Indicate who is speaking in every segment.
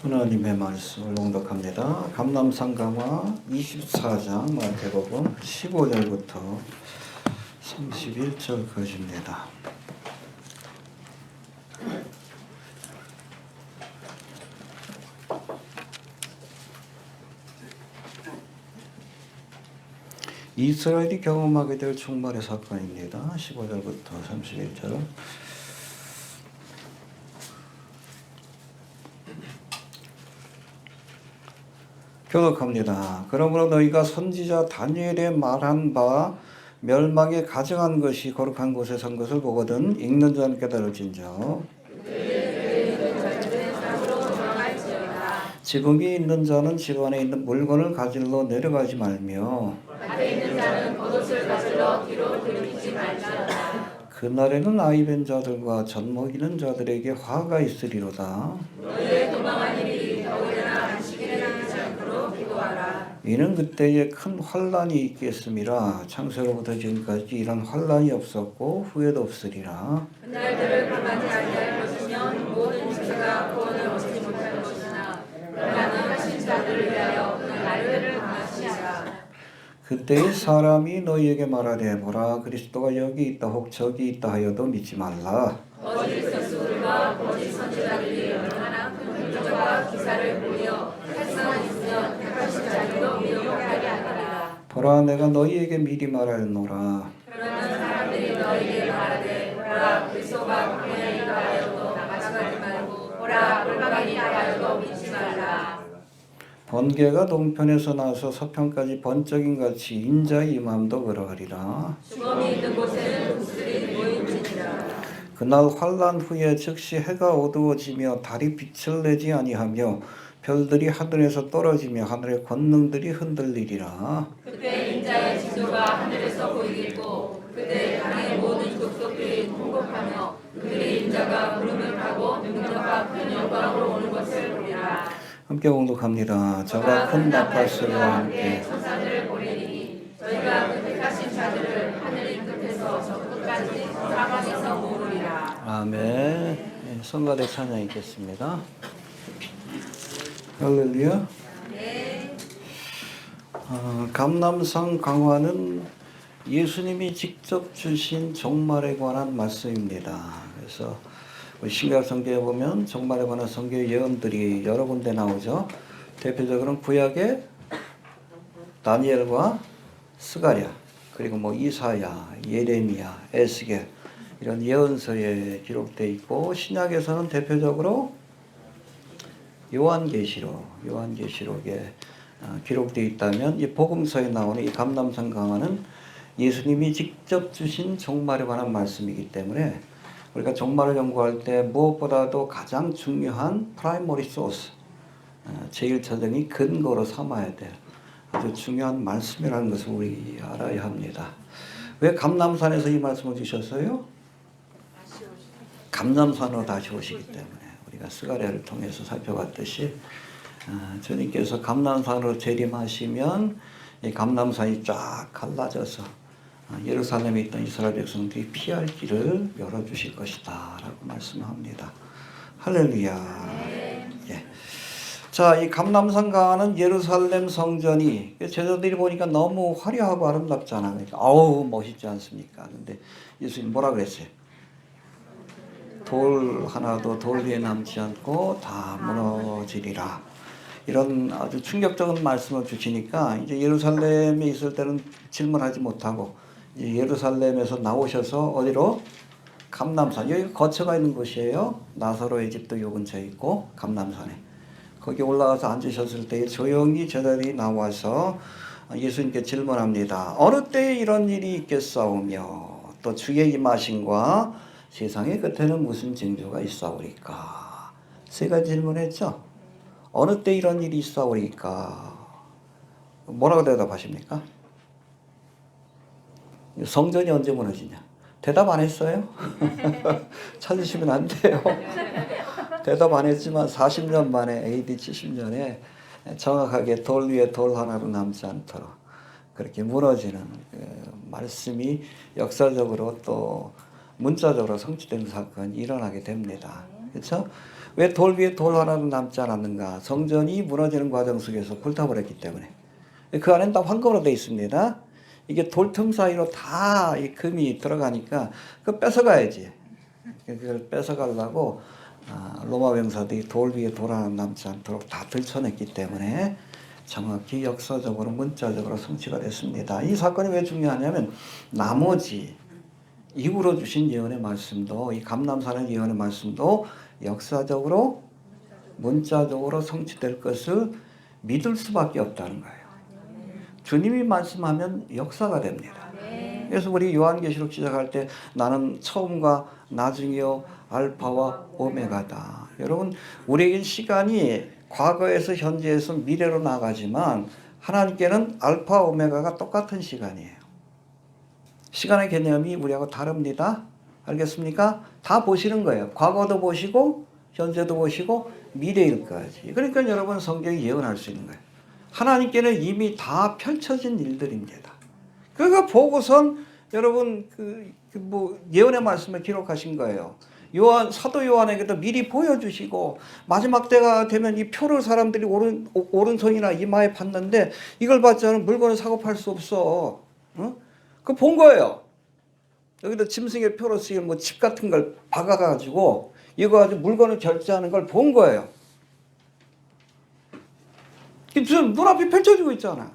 Speaker 1: 하나님의 말씀을 봉독합니다. 감람산 강화 24장 마태복음 15절부터 31절까지입니다. 이스라엘이 경험하게 될 종말의 사건입니다. 15절부터 31절. 교독합니다. 그러므로 너희가 선지자 다니엘의 말한 바 멸망에 가증한 것이 거룩한 곳에 선 것을 보거든 읽는 자는 깨달을진저 지붕이 있는 자는 집 안에 있는 물건을 가지러 내려가지 말며
Speaker 2: 밭에 있는 자는 겉옷을 가지러 뒤로 돌이키지 말지어다.
Speaker 1: 그날에는 아이벤 자들과 젖먹이는 자들에게 화가 있으리로다.
Speaker 2: 너희의 도망한 일이 겨울에나 안식일에나 하지 않도록 기도하라.
Speaker 1: 이는 그때에 큰 환란이 있겠음이라. 창세로부터 지금까지 이런 환란이 없었고 후에도 없으리라.
Speaker 2: 그날들을 가만히 아니할 것이면 모든 지체가 구원을 얻지 못할 것이나 그러나 하신 자들을 위하여 그 날들을 강하시리라.
Speaker 1: 그때에 사람이 너희에게 말하되 보라 그리스도가 여기 있다 혹 저기 있다 하여도 믿지 말라.
Speaker 2: 거짓 스승들과 거짓 선지자들이 얼마나 큰 흔적과 기사를 보여 할수만 있으면 택하신 자들도 미혹하게 하리라.
Speaker 1: 보라 내가 너희에게 미리 말하였노라.
Speaker 2: 그러면 사람들이 너희에게 말하되 보라 그리스도가 광야에 있다 하여도 나가지 말고 보라 꿀방에 있다 하여도 믿지 말라.
Speaker 1: 번개가 동편에서 나서 서편까지 번쩍인 같이 인자의 임함도 그러하리라.
Speaker 2: 주검이 있는 곳에는 독수리 모임지니라.
Speaker 1: 그날 환란 후에 즉시 해가 어두워지며 달이 빛을 내지 아니하며 별들이 하늘에서 떨어지며 하늘의 권능들이 흔들리리라.
Speaker 2: 그때 인자의 징조가 하늘에서 보이겠고 그때 땅의 모든 족속들이 통곡하며 그들의 인자가 구름을 타고 능력과 큰 영광으로 오는 것을 보리라.
Speaker 1: 함께 봉독합니다. 저가 큰 나팔소리와 함께
Speaker 2: 천사들을 보내리니 저희가 그 택하신 자들을 하늘의 끝에서 저 끝까지 사방에서 모으리라.
Speaker 1: 아멘. 성가대 찬양 있겠습니다. 할렐루야.
Speaker 2: 네.
Speaker 1: 감람산 강화는 예수님이 직접 주신 종말에 관한 말씀입니다. 그래서 신약 성경에 보면 종말에 관한 성경 예언들이 여러 군데 나오죠. 대표적으로는 구약의 다니엘과 스가랴, 그리고 이사야, 예레미야, 에스겔 이런 예언서에 기록되어 있고, 신약에서는 대표적으로 요한계시록에 기록되어 있다면, 이 복음서에 나오는 이 감람산 강화는 예수님이 직접 주신 종말에 관한 말씀이기 때문에 우리가 종말을 연구할 때 무엇보다도 가장 중요한 프라이머리 소스, 제1차적인 근거로 삼아야 될 아주 중요한 말씀이라는 것을 우리 알아야 합니다. 왜 감람산에서 이 말씀을 주셨어요? 감람산으로 다시 오시기 때문에. 우리가 스가랴를 통해서 살펴봤듯이 주님께서 감람산으로 재림하시면 이 감람산이 쫙 갈라져서 예루살렘에 있던 이스라엘 백성들이 피할 길을 열어주실 것이다 라고 말씀합니다. 할렐루야. 예. 자, 이 감람산 강화는 예루살렘 성전이 제자들이 보니까 너무 화려하고 아름답잖아. 그러니까 아우 멋있지 않습니까? 근데 예수님 뭐라 그랬어요? 돌 하나도 돌 위에 남지 않고 다 무너지리라. 이런 아주 충격적인 말씀을 주시니까 이제 예루살렘에 있을 때는 질문하지 못하고 이제 예루살렘에서 나오셔서 어디로? 감람산. 여기 거처가 있는 곳이에요. 나사로의 집도 요 근처에 있고 감람산에. 거기 올라가서 앉으셨을 때 조용히 제자들이 나와서 예수님께 질문합니다. 어느 때에 이런 일이 있겠사오며 또 주의 임하심과 세상의 끝에는 무슨 징조가 있사오리까? 세 가지 질문했죠. 어느 때 이런 일이 있사오리까? 뭐라고 대답하십니까? 성전이 언제 무너지냐? 대답 안 했어요? 찾으시면 안 돼요. 대답 안 했지만 40년 만에 AD 70년에 정확하게 돌 위에 돌 하나도 남지 않도록 그렇게 무너지는 말씀이 역사적으로 또 문자적으로 성취된 사건이 일어나게 됩니다. 그렇죠? 왜 돌 위에 돌 하나도 남지 않았는가? 성전이 무너지는 과정 속에서 불타버렸기 때문에. 그 안에는 다 황금으로 되어 있습니다. 이게 돌틈 사이로 다 이 금이 들어가니까 그거 뺏어가야지. 그걸 뺏어가려고 로마 병사들이 돌 위에 돌 하나 남지 않도록 다 들쳐냈기 때문에 정확히 역사적으로 문자적으로 성취가 됐습니다. 이 사건이 왜 중요하냐면 나머지 이후로 주신 예언의 말씀도 이 감람산의 예언의 말씀도 역사적으로 문자적으로 성취될 것을 믿을 수밖에 없다는 거예요. 주님이 말씀하면 역사가 됩니다. 그래서 우리 요한계시록 시작할 때 나는 처음과 나중이요 알파와 오메가다. 여러분 우리에겐 시간이 과거에서 현재에서 미래로 나가지만 하나님께는 알파 오메가가 똑같은 시간이에요. 시간의 개념이 우리하고 다릅니다. 알겠습니까? 다 보시는 거예요. 과거도 보시고 현재도 보시고 미래일까지. 그러니까 여러분 성경이 예언할 수 있는 거예요. 하나님께는 이미 다 펼쳐진 일들입니다. 그거 보고선 여러분 예언의 말씀을 기록하신 거예요. 사도 요한에게도 미리 보여주시고 마지막 때가 되면 이 표를 사람들이 오른손이나 이마에 받는데 이걸 받지 않으면 물건을 사고 팔 수 없어. 그거 본 거예요. 여기다 짐승의 표로 쓰인 칩 같은 걸 박아가지고 이거 가지고 물건을 결제하는 걸 본 거예요. 지금 눈앞에 펼쳐지고 있잖아.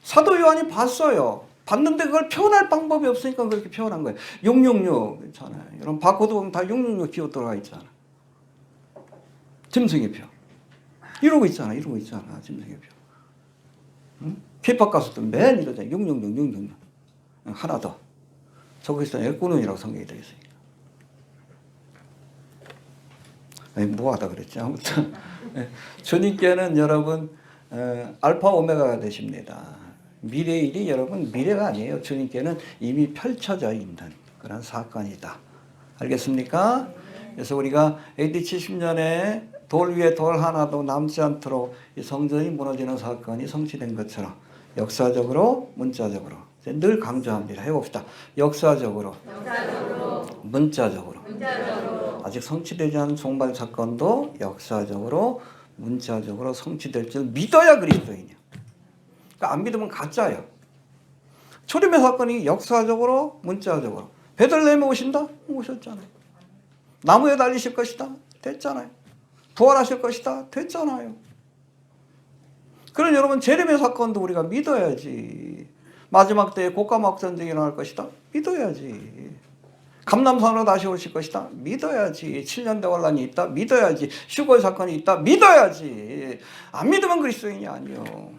Speaker 1: 사도 요한이 봤어요. 봤는데 그걸 표현할 방법이 없으니까 그렇게 표현한 거예요. 666 있잖아요. 여러분 바코드 보면 다 666 기호 들어가 있잖아. 짐승의 표. 이러고 있잖아. 짐승의 표. 응? K-pop 가수들 맨 이러잖아. 666 666 하나 더. 저거 있잖아요. 꾸눈이라고 성경이 되어 있으니까. 뭐하다 그랬지. 아무튼 주님께는 여러분 알파 오메가가 되십니다. 미래의 일이 여러분 미래가 아니에요. 주님께는 이미 펼쳐져 있는 그런 사건이다. 알겠습니까? 그래서 우리가 AD 70년에 돌 위에 돌 하나도 남지 않도록 이 성전이 무너지는 사건이 성취된 것처럼 역사적으로 문자적으로 늘 강조합니다. 해봅시다. 역사적으로 문자적으로 아직 성취되지 않은 종말 사건도 역사적으로 문자적으로 성취될 줄 믿어야 그리스도인이야. 그러니까 안 믿으면 가짜예요. 초림의 사건이 역사적으로 문자적으로 베들레헴에 오신다? 오셨잖아요. 나무에 달리실 것이다? 됐잖아요. 부활하실 것이다? 됐잖아요. 그럼 여러분 재림의 사건도 우리가 믿어야지. 마지막 때에 곡가막 전쟁이 일어날 것이다? 믿어야지. 감람산으로 다시 오실 것이다? 믿어야지. 7년 대환란이 있다? 믿어야지. 휴거의 사건이 있다? 믿어야지. 안 믿으면 그리스도인이 아니요.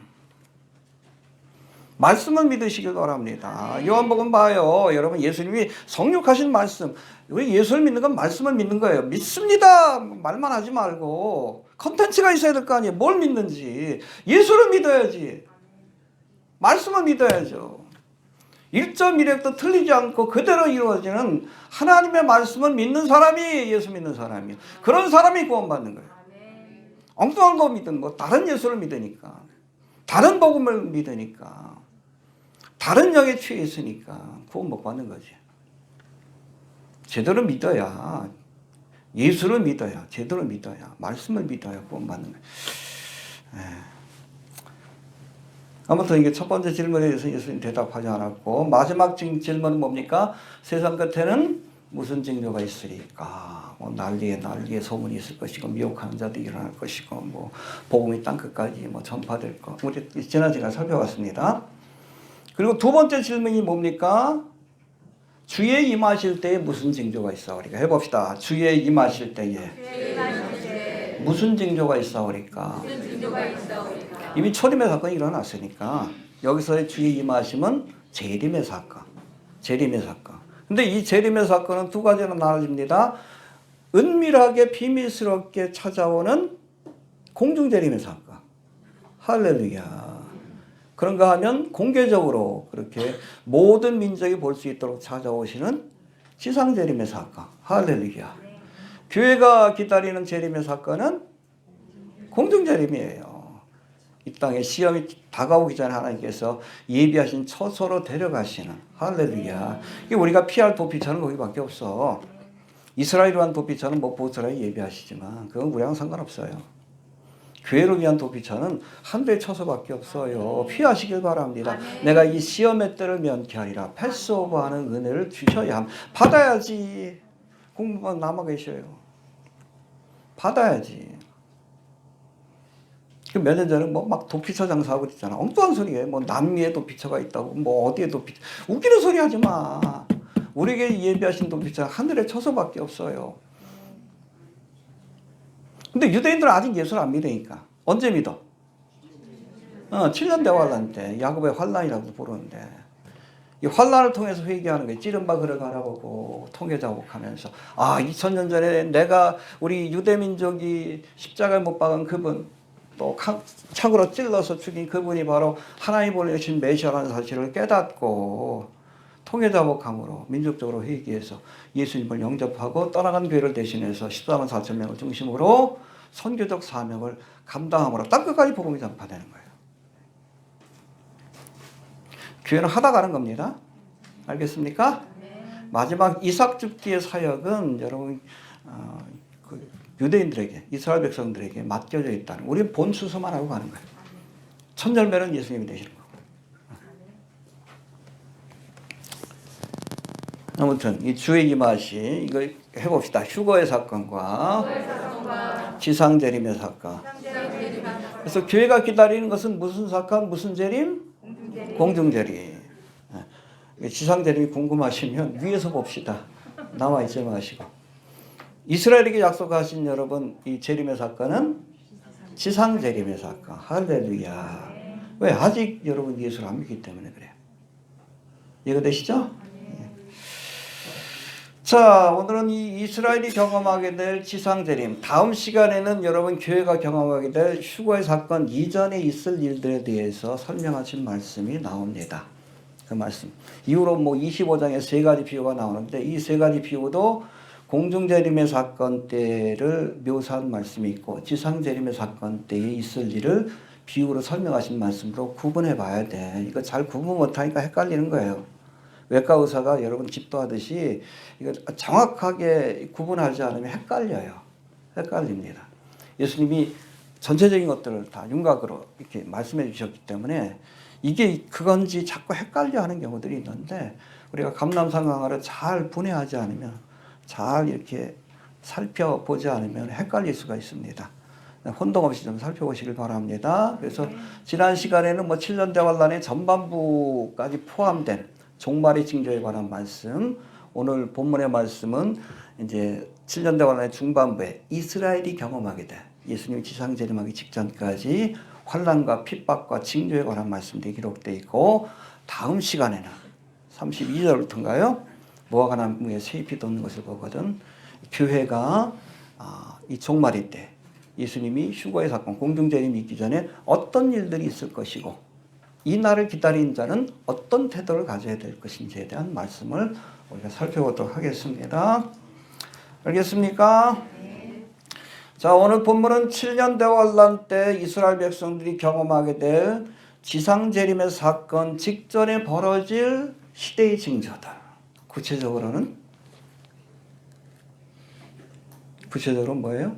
Speaker 1: 말씀을 믿으시길 바랍니다. 요한복음 봐요. 여러분 예수님이 성육하신 말씀. 우리 예수를 믿는 건 말씀을 믿는 거예요. 믿습니다. 말만 하지 말고 컨텐츠가 있어야 될 거 아니에요. 뭘 믿는지. 예수를 믿어야지. 말씀을 믿어야죠. 1.1획도 틀리지 않고 그대로 이루어지는 하나님의 말씀을 믿는 사람이 예수 믿는 사람이에요. 그런 사람이 구원받는 거예요. 엉뚱한 거 믿는 거, 다른 예수를 믿으니까, 다른 복음을 믿으니까, 다른 영에 취해 있으니까 구원 못 받는 거지. 제대로 믿어야, 예수를 믿어야, 제대로 믿어야, 말씀을 믿어야 구원 받는 거예요. 아무튼 이게 첫 번째 질문에 대해서 예수님 대답하지 않았고, 마지막 질문은 뭡니까? 세상 끝에는 무슨 징조가 있으리까? 뭐 난리에 소문이 있을 것이고, 미혹하는 자도 일어날 것이고, 뭐 복음이 땅 끝까지 뭐 전파될 거. 우리 지난 시간에 살펴봤습니다. 그리고 두 번째 질문이 뭡니까? 주의 임하실 때에 무슨 징조가 있사오리까? 해봅시다. 주의 임하실 때에 무슨 징조가 있사오리까? 이미 초림의 사건이 일어났으니까 여기서의 주의 임하심은 재림의 사건. 근데 이 재림의 사건은 두 가지로 나눠집니다. 은밀하게 비밀스럽게 찾아오는 공중재림의 사건. 할렐루야. 그런가 하면 공개적으로 그렇게 모든 민족이 볼 수 있도록 찾아오시는 지상재림의 사건. 할렐루야. 교회가 기다리는 재림의 사건은 공중재림이에요. 이 땅에 시험이 다가오기 전에 하나님께서 예비하신 처소로 데려가시는 할렐루야. 이게 우리가 피할 도피처는 거기밖에 없어. 이스라엘을 위한 도피처는 뭐 보스라에 예비하시지만 그건 우리랑 상관없어요. 교회를 위한 도피처는 한 대 쳐서밖에 없어요. 피하시길 바랍니다. 내가 이 시험의 때를 면케하리라. 패스오버하는 은혜를 주셔야 함. 받아야지. 공부만 남아 계셔요. 받아야지. 몇 년 전에 뭐 막 도피처 장사하고 있잖아. 엉뚱한 소리예요. 뭐 남미에 도피처가 있다고, 뭐 어디에 도피처. 웃기는 소리 하지 마. 우리에게 예비하신 도피처 하늘에 쳐서밖에 없어요. 근데 유대인들은 아직 예수를 안 믿으니까. 언제 믿어? 7년 대환란 때 야곱의 환란이라고 부르는데 이 환란을 통해서 회개하는 거예요. 찌른 바 그를 바라보고 통회자복하면서 2000년 전에 내가 우리 유대민족이 십자가에 못 박은 그분 또 창으로 찔러서 죽인 그분이 바로 하나님 보내신 메시아라는 사실을 깨닫고 통회자복함으로 민족적으로 회개해서 예수님을 영접하고 떠나간 교회를 대신해서 14만 4천 명을 중심으로 선교적 사명을 감당함으로 땅끝까지 복음이 전파되는 거예요. 교회는 하다 가는 겁니다. 알겠습니까? 마지막 이삭 죽기의 사역은 여러분 그 유대인들에게 이스라엘 백성들에게 맡겨져 있다는 우리는 본 수소만 하고 가는 거예요. 천절매는 예수님이 되시는 거고. 아무튼 이 주의 임하시 이거 해봅시다. 휴거의 사건과 지상재림의 사건. 그래서 교회가 기다리는 것은 무슨 사건, 무슨 재림? 공중재림. 지상재림이 궁금하시면 위에서 봅시다. 나와 있지 마시고. 이스라엘에게 약속하신 여러분 이 재림의 사건은 지상재림의 사건. 할렐루야. 왜? 아직 여러분 예수를 안 믿기 때문에 그래요. 이해되시죠? 자, 오늘은 이 이스라엘이 경험하게 될 지상재림, 다음 시간에는 여러분 교회가 경험하게 될 휴거의 사건 이전에 있을 일들에 대해서 설명하신 말씀이 나옵니다. 그 말씀. 이후로 뭐 25장에 세 가지 비유가 나오는데 이 세 가지 비유도 공중재림의 사건 때를 묘사한 말씀이 있고 지상재림의 사건 때에 있을 일을 비유로 설명하신 말씀으로 구분해 봐야 돼. 이거 잘 구분 못하니까 헷갈리는 거예요. 외과 의사가 여러분 집도하듯이 이거 정확하게 구분하지 않으면 헷갈려요. 헷갈립니다. 예수님이 전체적인 것들을 다 윤곽으로 이렇게 말씀해 주셨기 때문에 이게 그건지 자꾸 헷갈려 하는 경우들이 있는데 우리가 감람상강화를 잘 분해하지 않으면 잘 이렇게 살펴보지 않으면 헷갈릴 수가 있습니다. 혼동 없이 좀 살펴보시길 바랍니다. 그래서 지난 시간에는 뭐 7년 대환란의 전반부까지 포함된 종말의 징조에 관한 말씀, 오늘 본문의 말씀은 이제 7년 대환란의 중반부에 이스라엘이 경험하게 돼 예수님이 지상재림하기 직전까지 환란과 핍박과 징조에 관한 말씀들이 기록되어 있고 다음 시간에는 32절부터인가요? 모아가 나무에 세잎이 돋는 것을 보거든 교회가 이 종말일 때 예수님이 휴거의 사건, 공중재림이 있기 전에 어떤 일들이 있을 것이고 이 날을 기다린 자는 어떤 태도를 가져야 될 것인지에 대한 말씀을 우리가 살펴보도록 하겠습니다. 알겠습니까? 자, 오늘 본문은 7년 대환란 때 이스라엘 백성들이 경험하게 될 지상재림의 사건 직전에 벌어질 시대의 징조다. 구체적으로 뭐예요?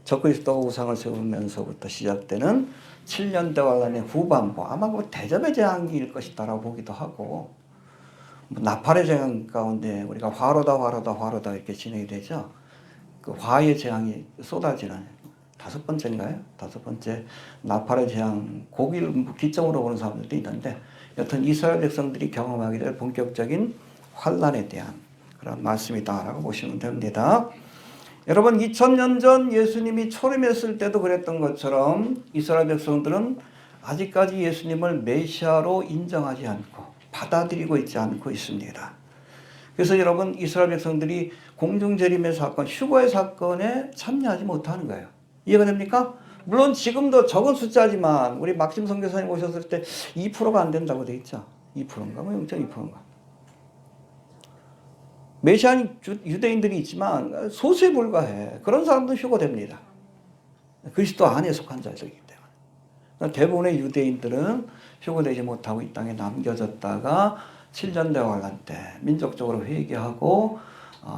Speaker 1: 적그리스도가 우상을 세우면서부터 시작되는 7년 대환란의 후반부, 아마 그 대접의 재앙일 것이다라고 보기도 하고 나팔의 재앙 가운데 우리가 화로다 이렇게 진행이 되죠. 그 화의 재앙이 쏟아지는 다섯 번째인가요? 다섯 번째 나팔의 재앙, 고기를 기점으로 보는 사람들도 있는데 여튼 이스라엘 백성들이 경험하게 될 본격적인 환란에 대한 그런 말씀이다라고 보시면 됩니다. 여러분 2000년 전 예수님이 초림했을 때도 그랬던 것처럼 이스라엘 백성들은 아직까지 예수님을 메시아로 인정하지 않고 받아들이고 있지 않고 있습니다. 그래서 여러분 이스라엘 백성들이 공중재림의 사건, 휴거의 사건에 참여하지 못하는 거예요. 이해가 됩니까? 물론 지금도 적은 숫자지만 우리 막심 선교사님 오셨을 때 2%가 안 된다고 돼 있죠. 2%인가 뭐 0.2%인가. 메시안 유대인들이 있지만 소수에 불과해. 그런 사람도 휴거됩니다. 그리스도 안에 속한 자들이기 때문에. 대부분의 유대인들은 휴거되지 못하고 이 땅에 남겨졌다가 7년 대환란 때 민족적으로 회개하고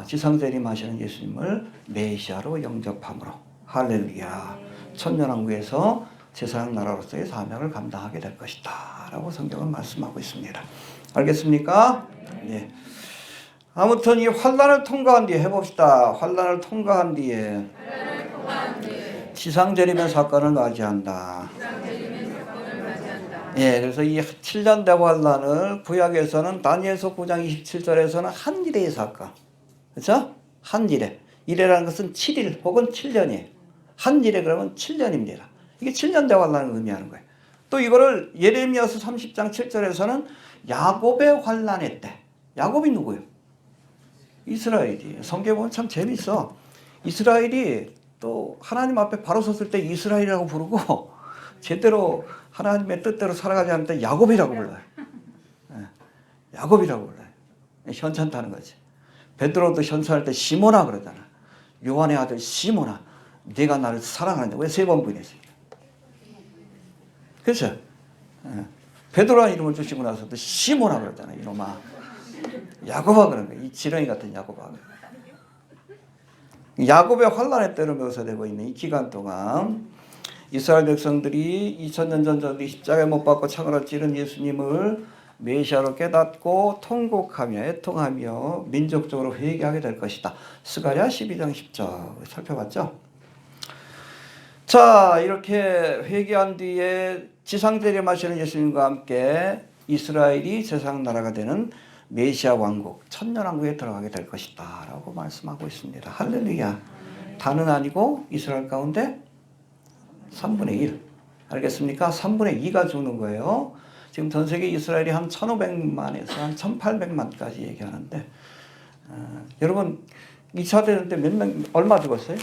Speaker 1: 지상재림하시는 예수님을 메시아로 영접함으로 할렐루야 천년왕국에서 제사장 나라로서의 사명을 감당하게 될 것이다 라고 성경은 말씀하고 있습니다. 알겠습니까? 예. 아무튼 이 환난을 통과한 뒤에 해봅시다. 환난을 통과한 뒤에 지상재림의 사건을 맞이한다. 예, 그래서 이 7년 대환란을 구약에서는 다니엘서 9장 27절에서는 한 일의 사건. 그렇죠? 한 일에. 일이라는 것은 7일 혹은 7년이에요. 한 일에 그러면 7년입니다. 이게 7년 대환란을 의미하는 거예요. 또 이거를 예레미야서 30장 7절에서는 야곱의 환란의 때. 야곱이 누구예요? 이스라엘이. 성경에 보면 참 재밌어. 이스라엘이 또 하나님 앞에 바로 섰을 때 이스라엘이라고 부르고 제대로 하나님의 뜻대로 살아가지 않을 때 야곱이라고 불러요. 야곱이라고 불러요. 현찮다는 거지. 베드로도 현찮을 때 시몬아 그러잖아. 요한의 아들 시몬아, 네가 나를 사랑하는데 왜 세 번 부인했어요? 그렇죠? 베드로라는 이름을 주시고 나서도 시몬아 그러잖아. 이놈아. 야곱아 그런 거야. 이 지렁이 같은 야곱아. 야곱의 환란의 때로 묘사되고 있는 이 기간 동안 이스라엘 백성들이 2000년 전 저들이 십자가에 못 박고 창으로 찌른 예수님을 메시아로 깨닫고 통곡하며 애통하며 민족적으로 회개하게 될 것이다. 스가랴 12장 10절 살펴봤죠? 자, 이렇게 회개한 뒤에 지상재림하시는 예수님과 함께 이스라엘이 세상 나라가 되는 메시아 왕국, 천년왕국에 들어가게 될 것이다 라고 말씀하고 있습니다. 할렐루야. 다는 아니고 이스라엘 가운데 3분의 1. 알겠습니까? 3분의 2가 죽는 거예요. 지금 전 세계 이스라엘이 한 1500만에서 한 1800만까지 얘기하는데 여러분 2차 대전 때 몇 명, 얼마 죽었어요?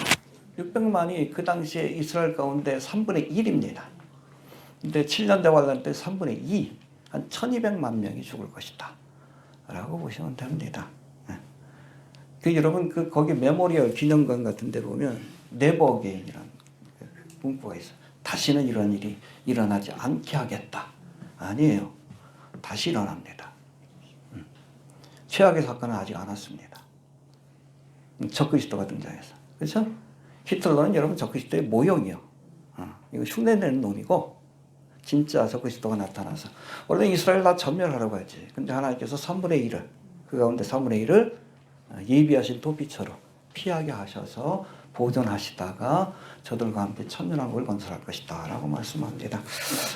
Speaker 1: 600만이 그 당시에 이스라엘 가운데 3분의 1입니다. 근데 7년 대환란 때 3분의 2, 한 1200만 명이 죽을 것이다 라고 보시면 됩니다. 여러분 거기 메모리얼 기념관 같은 데 보면 네버 어게인이라는 문구가 있어요. 다시는 이런 일이 일어나지 않게 하겠다. 아니에요. 다시 일어납니다. 최악의 사건은 아직 안 왔습니다. 적그리스도가 등장해서. 그렇죠? 히틀러는 여러분 적그리스도의 모형이요. 이거 흉내내는 놈이고 진짜 적그리스도가 나타나서 원래 이스라엘 다 전멸하라고 하지. 근데 하나님께서 3분의 1을 그 가운데 3분의 1을 예비하신 도피처로 피하게 하셔서 보존하시다가 저들과 함께 천년왕국을 건설할 것이다 라고 말씀합니다.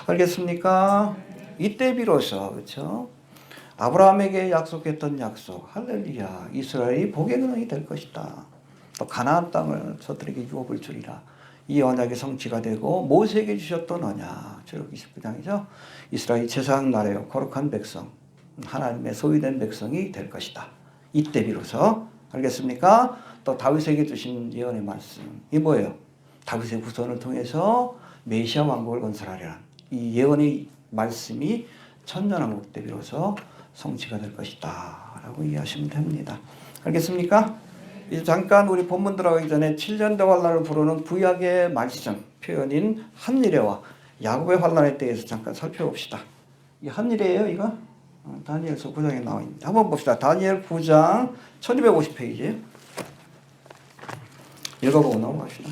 Speaker 1: 알겠습니까? 이때 비로소 그렇죠? 아브라함에게 약속했던 약속 할렐루야 이스라엘이 복의 근원이 될 것이다. 또 가나안 땅을 저들에게 유업을 주리라. 이 언약의 성취가 되고 모세에게 주셨던 언약 출애굽기 29장이죠. 이스라엘이 제사장 나라요 거룩한 백성 하나님의 소유된 백성이 될 것이다. 이때 비로소 알겠습니까? 또 다윗에게 주신 예언의 말씀 이 뭐예요? 다윗의 후손을 통해서 메시아 왕국을 건설하려는 이 예언의 말씀이 천년왕국 때 비로소 성취가 될 것이다 라고 이해하시면 됩니다. 알겠습니까? 이제 잠깐 우리 본문 들어가기 전에 7년 대환란을 부르는 구약의 말씀 표현인 한일회와 야곱의 환란에 대해서 잠깐 살펴봅시다. 이 한일회예요 이거? 다니엘서 9장에 나와 있는데 한번 봅시다. 다니엘 9장 1250페이지 읽어보고 넘어갑시다.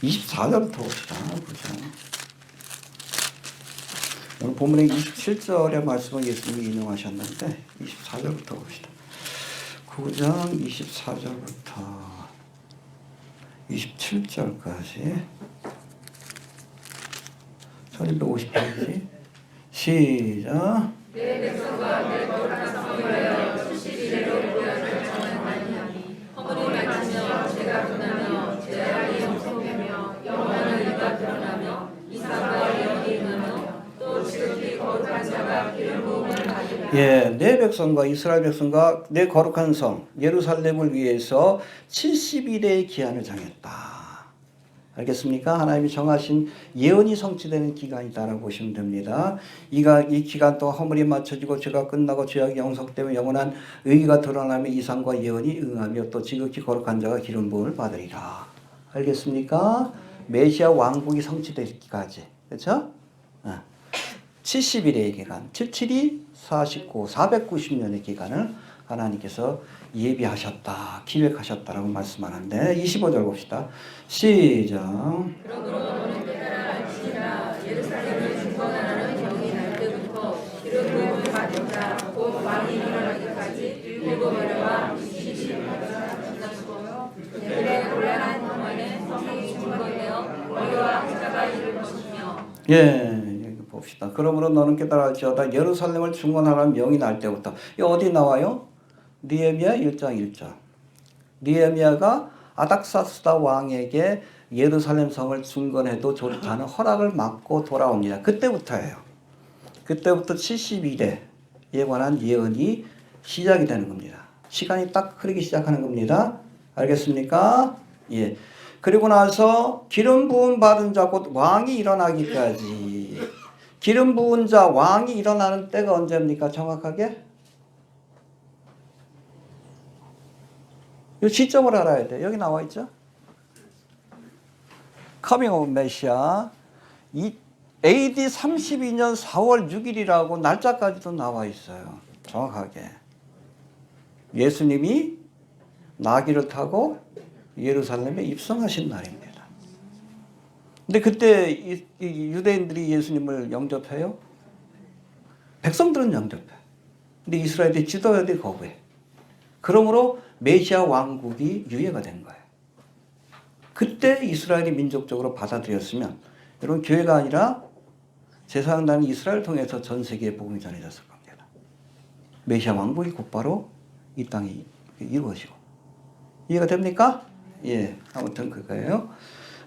Speaker 1: (24절부터) 봅시다. 9장. 오늘 본문에 27절의 말씀을 예수님이 인용하셨는데 24절부터 봅시다. 9장 24절부터 27절까지 1250페이지 시작.
Speaker 2: 내 백성과 내 거룩한 성을 위하여 수시리로 구하는 정한 아니하니 허물이 많으며 죄가 끝나며 죄악이 영성되며 영원한 의가 드러나며 이삭과 예언이 임하며 또 지극히 거룩한 자가 기름 부음을 받으리라.
Speaker 1: 예, 내 백성과 이스라엘 백성과 내 거룩한 성 예루살렘을 위해서 70일의 기한을 정했다. 알겠습니까? 하나님이 정하신 예언이 성취되는 기간이다라고 보시면 됩니다. 이 기간 동안 허물이 맞춰지고 죄가 끝나고 죄악이 영속되며 영원한 의가 드러나며 이상과 예언이 응하며 또 지극히 거룩한 자가 기름 부음을 받으리라. 알겠습니까? 메시아 왕국이 성취되기까지. 그렇죠? 70일의 기간, 77이 49, 490년의 기간을 하나님께서 예비하셨다, 기획하셨다라고 말씀하는데 25절 봅시다. 시작.
Speaker 2: 그러므로 너는 깨달아 알지니라. 예루살렘을 중건하라는 명이 날 때부터 기름 부음을 받은 자 곧 왕이 일어나기까지 일곱 해와 20일마다 지났고 내게 곤란한 동안에 성이 중건되어 머리와 십자가 이를 것이며.
Speaker 1: 여기 봅시다. 그러므로 너는 깨달을지어다 예루살렘을 중건하라는 명이 날 때부터. 이 어디 나와요? 느헤미야 1장 1절. 느헤미야가 아닥사스다 왕에게 예루살렘 성을 중건해도 좋다는 허락을 받고 돌아옵니다. 그때부터예요. 그때부터 70일에 관한 예언이 시작이 되는 겁니다. 시간이 딱 흐르기 시작하는 겁니다. 알겠습니까? 예. 그리고 나서 기름 부음 받은 자 곧 왕이 일어나기까지. 기름 부은 자 왕이 일어나는 때가 언제입니까? 정확하게? 이 시점을 알아야 돼. 여기 나와 있죠? Coming of Messiah. AD 32년 4월 6일이라고 날짜까지도 나와 있어요. 정확하게. 예수님이 나귀를 타고 예루살렘에 입성하신 날입니다. 근데 그때 이 유대인들이 예수님을 영접해요? 백성들은 영접해. 근데 이스라엘의 지도자들이 거부해. 그러므로 메시아 왕국이 유예가 된 거예요. 그때 이스라엘이 민족적으로 받아들였으면 여러분 교회가 아니라 제사장단은 이스라엘 통해서 전 세계에 복음이 전해졌을 겁니다. 메시아 왕국이 곧바로 이 땅에 이루어지고. 이해가 됩니까? 예, 아무튼 그거예요.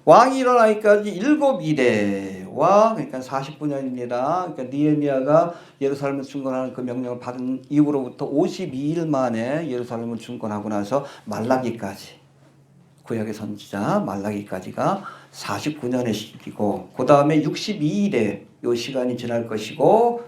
Speaker 1: 왕이 일어나기까지 7일에와 그러니까 49년입니다. 그러니까 느헤미야가 예루살렘을 중건하는 그 명령을 받은 이후로부터 52일 만에 예루살렘을 중건하고 나서 말라기까지 구약의 선지자 말라기까지가 49년의 시기고 그 다음에 62일에 요 시간이 지날 것이고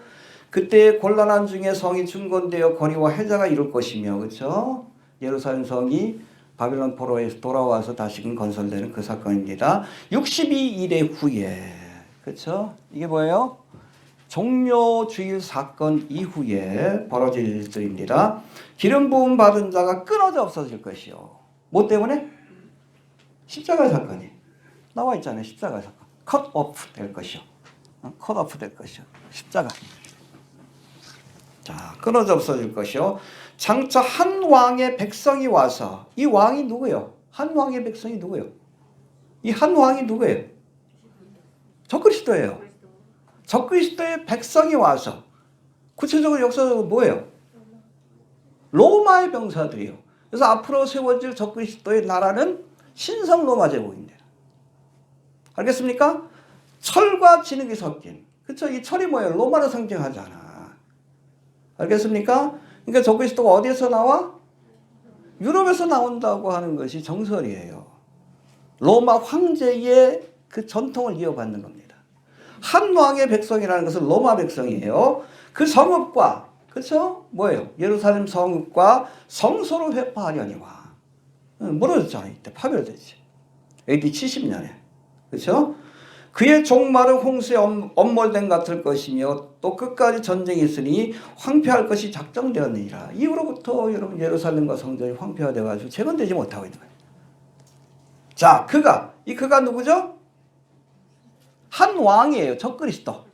Speaker 1: 그때 곤란한 중에 성이 중건되어 거리와 해자가 이룰 것이며 그렇죠? 예루살렘 성이 바빌론 포로에서 돌아와서 다시금 건설되는 그 사건입니다. 62일의 후에 그렇죠? 이게 뭐예요? 종료주일 사건 이후에 벌어질 일들입니다. 기름 부음 받은 자가 끊어져 없어질 것이요. 뭐 때문에? 십자가 사건이 나와 있잖아요. 십자가 사건. 컷 오프 될 것이요. 컷 오프 될 것이요. 십자가. 자, 끊어져 없어질 것이요. 장차 한 왕의 백성이 와서 이 왕이 누구예요? 한 왕의 백성이 누구예요? 이 한 왕이 누구예요? 적그리스도예요. 적그리스도의 백성이 와서 구체적으로 역사적으로 뭐예요? 로마의 병사들이에요. 그래서 앞으로 세워질 적그리스도의 나라는 신성 로마 제국입니다. 알겠습니까? 철과 진흙이 섞인. 그렇죠? 이 철이 뭐예요? 로마를 상징하잖아. 알겠습니까? 그러니까 적그리스도가 어디에서 나와? 유럽에서 나온다고 하는 것이 정설이에요. 로마 황제의 그 전통을 이어받는 겁니다. 한 왕의 백성이라는 것은 로마 백성이에요. 그 성읍과 그렇죠? 뭐예요? 예루살렘 성읍과 성소를 회파하려니와 무너졌잖아요. 이때 파멸됐지. AD 70년에 그렇죠? 그의 종말은 홍수에 엄몰된 같을 것이며 또 끝까지 전쟁이 있으니 황폐할 것이 작정되었느니라. 이후로부터 여러분 예루살렘과 성전이 황폐화되어가지고 재건되지 못하고 있는 거예요. 자, 그가 누구죠? 한 왕이에요. 적그리스도.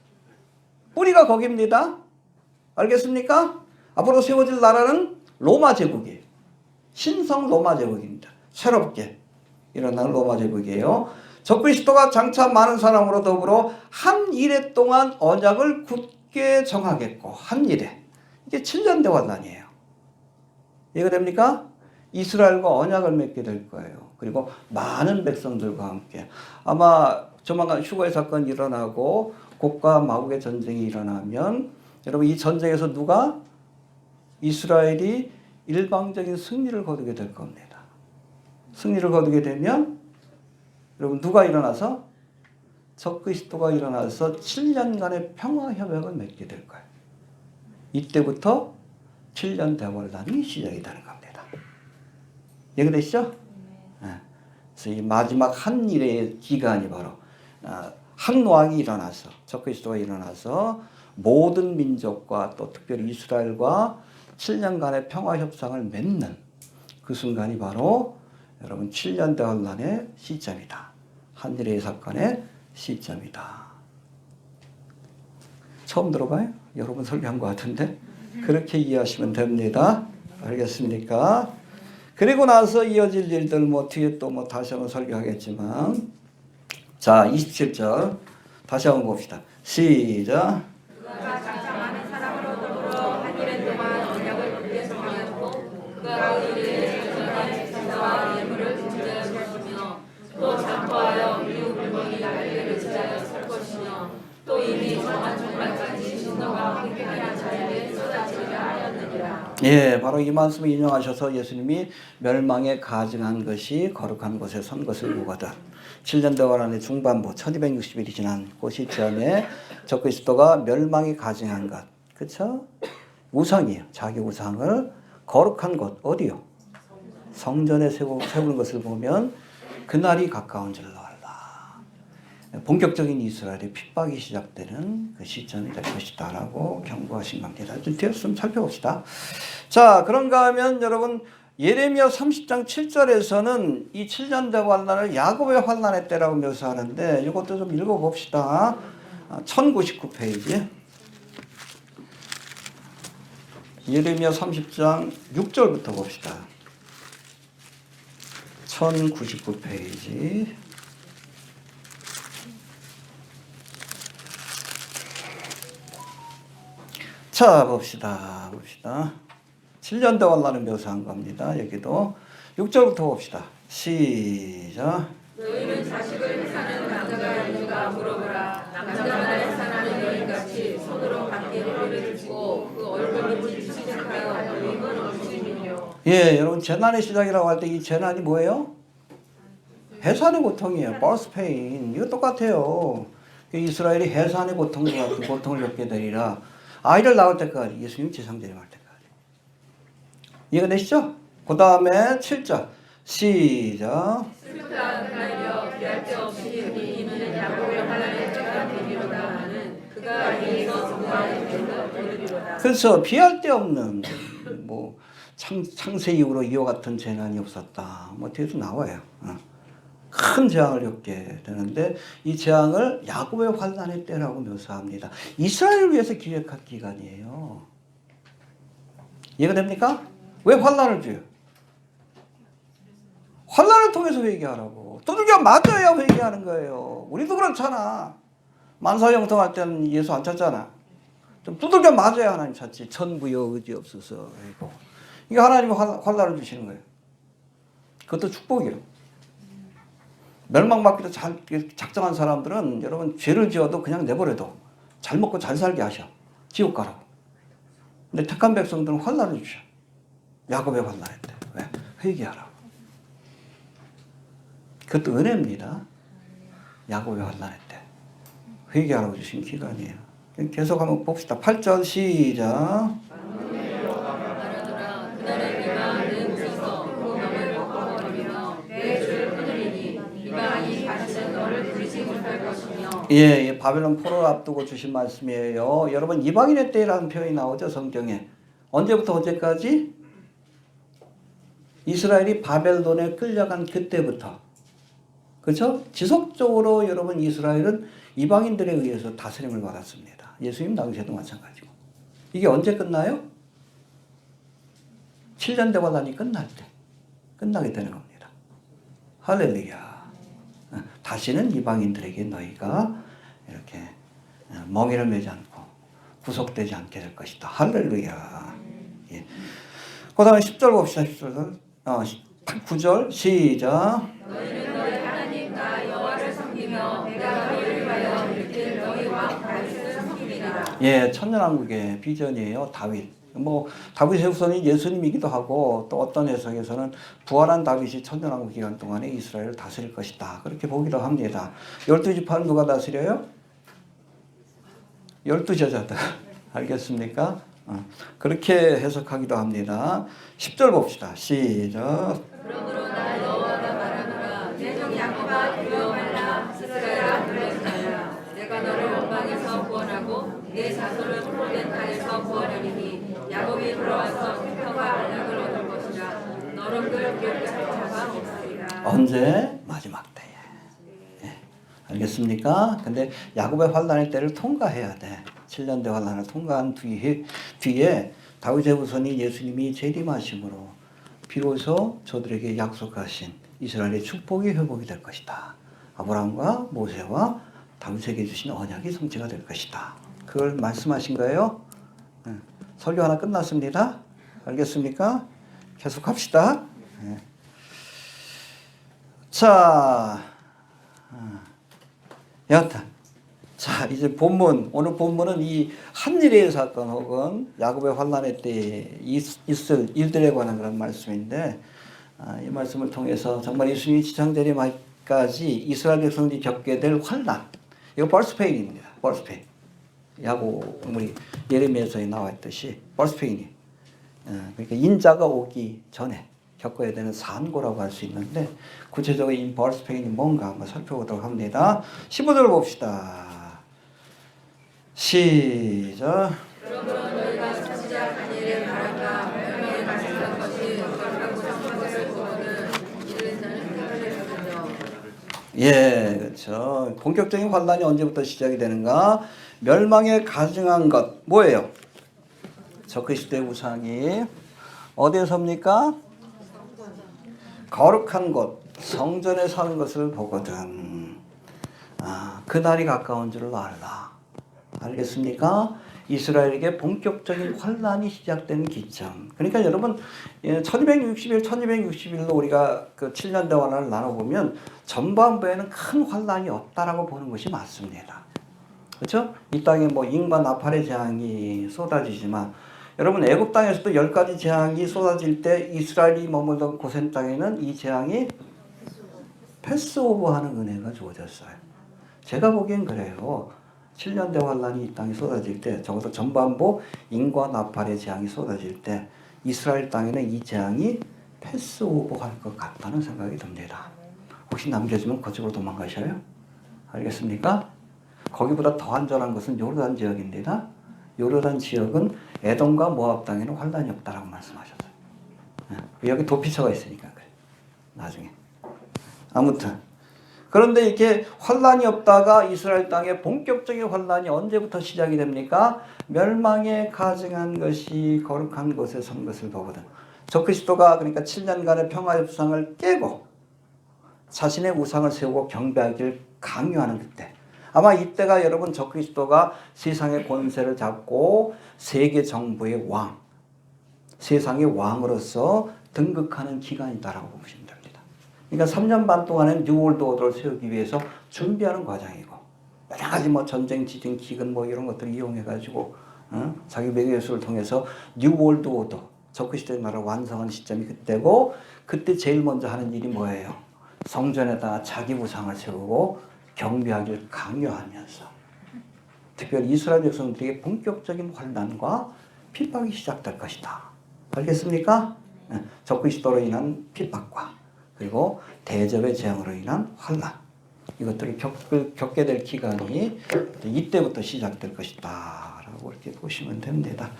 Speaker 1: 뿌리가 거기입니다. 알겠습니까? 앞으로 세워질 나라는 로마 제국이에요. 신성 로마 제국입니다. 새롭게 일어나는 로마 제국이에요. 적그리스도가 장차 많은 사람으로 더불어 한 일해 동안 언약을 굳게 정하겠고 한 일에 이게 7년 대환란이에요. 이해가 됩니까? 이스라엘과 언약을 맺게 될 거예요. 그리고 많은 백성들과 함께 아마 조만간 휴거의 사건이 일어나고 곡과 마국의 전쟁이 일어나면 여러분 이 전쟁에서 누가 이스라엘이 일방적인 승리를 거두게 될 겁니다. 승리를 거두게 되면 여러분 누가 일어나서? 적그리스도가 일어나서 7년간의 평화협약을 맺게 될 거예요. 이때부터 7년 대환란이 시작이 되는 겁니다. 이해되시죠? 네. 그래서 이 마지막 한 일의 기간이 바로 항노하기 일어나서 적그리스도가 일어나서 모든 민족과 또 특별히 이스라엘과 7년간의 평화 협상을 맺는 그 순간이 바로 여러분 7년 대환란의 시점이다. 한일의 사건의 시점이다. 처음 들어봐요? 여러분 설교한 것 같은데 그렇게 이해하시면 됩니다. 알겠습니까? 그리고 나서 이어질 일들 뒤에 또 다시 한번 설교하겠지만 자 27절 다시 한번 봅시다. 시작.
Speaker 2: 그가 장장하는 사람으로 더불어 한 일의 동안 언약을 굳게 정하였고 그가 의리의 전전한 제사와 예물을 준비하여 설 것이며 또 장포하여 미우 불멍이 날개를 지하여 설 것이며 또 이미 정한 종말까지 신노가 팽팽한 자에게 쏟아지려 하였느니라.
Speaker 1: 예, 바로 이 말씀을 인용하셔서 예수님이 멸망에 가증한 것이 거룩한 곳에 선 것을 보거든. 7년 대환란의 중반부 1260일이 지난 그 시점에 적그리스도가 멸망에 가증한 것, 그렇죠? 우상이에요. 자기 우상을 거룩한 곳 어디요? 성전에 세우는 것을 보면 그날이 가까운 줄로 알라. 본격적인 이스라엘의 핍박이 시작되는 그 시점이 될 것이다라고 경고하신 겁니다. 좀 뒤에서 좀 살펴봅시다. 자, 그런가 하면 여러분 예레미야 30장 7절에서는 이 7년 대환란을 야곱의 환란의 때라고 묘사하는데 이것도 좀 읽어봅시다. 1099페이지 예레미야 30장 6절부터 봅시다. 1099페이지 자 봅시다. 7년 대환란을 묘사한 겁니다. 여기도 6절부터 봅시다. 시작.
Speaker 2: 너희는 자식을 해사는 남자가 있는가 물어보라. 남자가 해사하는 여인같이 손으로 받게 허리를 주고 그 얼굴을 질식하여 돌림은 없으시며.
Speaker 1: 예, 여러분 재난의 시작이라고 할 때 이 재난이 뭐예요? 해산의 고통이에요. 버스 페인. 이거 똑같아요. 이스라엘이 해산의 고통과 같은 고통을 겪게 되리라. 아이를 낳을 때까지 예수님 제상제림할 때까지. 이해가 되시죠? 그 다음에 7절 시작.
Speaker 2: 슬프다 그날이여 피할 데 없이 이는 야곱의 환난의 때가 되리로다 하는 그가 이에서 정말 되리로다.
Speaker 1: 그래서 피할 데 없는 창세 이후로 이와 같은 재난이 없었다. 뒤에도 나와요. 큰 재앙을 겪게 되는데 이 재앙을 야곱의 환난의 때라고 묘사합니다. 이스라엘을 위해서 기획한 기간이에요. 이해가 됩니까? 왜 환난을 줘요? 환난을 통해서 회개하라고. 두들겨 맞아야 회개하는 거예요. 우리도 그렇잖아. 만사형통할 때는 예수 안 찾잖아. 좀 두들겨 맞아야 하나님 찾지. 천부여 의지 없어서. 이게 하나님이 환난을 주시는 거예요. 그것도 축복이에요. 멸망받기로 작정한 사람들은 여러분 죄를 지어도 그냥 내버려둬. 잘 먹고 잘 살게 하셔. 지옥 가라고. 근데 택한 백성들은 환난을 주셔. 야곱의 환난했대. 왜? 회개하라고. 그것도 은혜입니다. 야곱의 환난했대. 회개하라고 주신 기간이에요. 계속 한번 봅시다. 8절 시작.
Speaker 2: 그날의 비가 는 서서 그 명을 벗어버리며 내 죄를 끊으리니 네가 이 다시는 너를 부리지 못할 것이며.
Speaker 1: 예, 바벨론 포로를 앞두고 주신 말씀이에요. 여러분 이방인의 때라는 표현이 나오죠 성경에. 언제부터 언제까지? 이스라엘이 바벨론에 끌려간 그때부터. 그렇죠? 지속적으로 여러분 이스라엘은 이방인들에 의해서 다스림을 받았습니다. 예수님 당시에도 마찬가지고. 이게 언제 끝나요? 7년 대환란이 끝날 때 끝나게 되는 겁니다. 할렐루야. 다시는 이방인들에게 너희가 이렇게 멍에를 매지 않고 구속되지 않게 될 것이다. 할렐루야. 예. 그 다음에 10절 봅시다. 9절 시작.
Speaker 2: 너희는 너희 하나님 나 여호와를 섬기며 내가 너희를 위하여 일으킬 너희 왕 다윗을 섬기리라.
Speaker 1: 예, 천년왕국의 비전이에요. 다윗의 후손이 예수님이기도 하고 또 어떤 해석에서는 부활한 다윗이 천년왕국 기간 동안에 이스라엘을 다스릴 것이다. 그렇게 보기도 합니다. 12지파는 누가 다스려요? 12제자들. 알겠습니까? 그렇게 해석하기도 합니다. 10절 봅시다. 시작.
Speaker 2: 그러므로 나 여호와가 말하노라 내 종 야곱아 두려워 말라 스스로야 두려워지 말라 내 자손을 포로된 땅에서 구하려니 야곱이 돌아와서 태평과 안락을 얻을 것이라. 너는 그를 기억할 자가 없으리라.
Speaker 1: 언제? 마지막 때에. 예. 알겠습니까? 근데 야곱의 환란의 때를 통과해야 돼. 7년대 환란을 통과한 뒤에 다윗의 후손이 예수님이 재림하심으로 비로소 저들에게 약속하신 이스라엘의 축복이 회복이 될 것이다. 아브라함과 모세와 다윗에게 주신 언약이 성취가 될 것이다. 그걸 말씀하신 거예요. 설교 하나 끝났습니다. 알겠습니까? 계속합시다. 자, 여하튼 자 이제 본문, 오늘 본문은 이 한일의 사건 혹은 야곱의 환란의 때에 있을 일들에 관한 그런 말씀인데, 이 말씀을 통해서 정말 예수님이 지상재림까지 이스라엘 백성들이 겪게 될 환란, 이거 버스페인입니다. 버스페인. 야곱 우리 예레미야서에 나와 있듯이 버스페인이, 그러니까 인자가 오기 전에 겪어야 되는 산고라고 할 수 있는데, 구체적으로 이 버스페인이 뭔가 한번 살펴보도록 합니다. 15절 봅시다. 시작.
Speaker 2: 그러므로 너희가 선지자 다니엘의 말과 멸망에 말씀한 것이 거룩하고 성한 것을 보거든 이들은 나는 태어날 것이죠.
Speaker 1: 예, 그렇죠. 본격적인 환란이 언제부터 시작이 되는가? 멸망에 가증한 것 뭐예요? 적그리스도의 우상이 어디에 섭니까? 거룩한 곳, 성전에 사는 것을 보거든. 그날이 가까운 줄을 알라. 알겠습니까? 이스라엘에게 본격적인 환란이 시작되는 기점. 그러니까 여러분 1260일, 1260일로 우리가 그 7년대 환란을 나눠보면 전반부에는 큰 환란이 없다라고 보는 것이 맞습니다. 그렇죠? 이 땅에 뭐 인과 나팔의 재앙이 쏟아지지만, 여러분 애굽 땅에서도 10가지 재앙이 쏟아질 때 이스라엘이 머물던 고센 땅에는 이 재앙이 패스오버하는 은혜가 주어졌어요. 제가 보기엔 그래요. 7년대 환란이 이 땅에 쏟아질 때, 적어도 전반부 인과 나팔의 재앙이 쏟아질 때 이스라엘 땅에는 이 재앙이 패스오버할 것 같다는 생각이 듭니다. 혹시 남겨지면 그쪽으로 도망가셔요? 알겠습니까? 거기보다 더 안전한 것은 요르단 지역입니다. 요르단 지역은 에돔과 모압 땅에는 환란이 없다라고 말씀하셨어요. 여기 도피처가 있으니까 그래. 나중에. 아무튼 그런데 이렇게 환란이 없다가 이스라엘 땅에 본격적인 환란이 언제부터 시작이 됩니까? 멸망에 가증한 것이 거룩한 곳에 선 것을 보거든. 적그리스도가 그러니까 7년간의 평화의 우상을 깨고 자신의 우상을 세우고 경배하기를 강요하는 그때, 아마 이때가 여러분 적그리스도가 세상의 권세를 잡고 세계 정부의 왕, 세상의 왕으로서 등극하는 기간이다라고 보시면 됩니다. 그러니까 3년 반 동안은 뉴월드 오더를 세우기 위해서 준비하는 과정이고, 여러 가지 뭐 전쟁, 지진, 기근 뭐 이런 것들을 이용해가지고 자기 매개수를 통해서 뉴월드 오더, 적그리스도의 나라를 완성하는 시점이 그때고, 그때 제일 먼저 하는 일이 뭐예요? 성전에다 자기 우상을 세우고 경배하기를 강요하면서 특별히 이스라엘 백성들에게 본격적인 환난과 핍박이 시작될 것이다. 알겠습니까? 적그리스도로 인한 핍박과 그리고 대접의 재앙으로 인한 환난, 이것들을 겪게 될 기간이 이때부터 시작될 것이다 라고 이렇게 보시면 됩니다.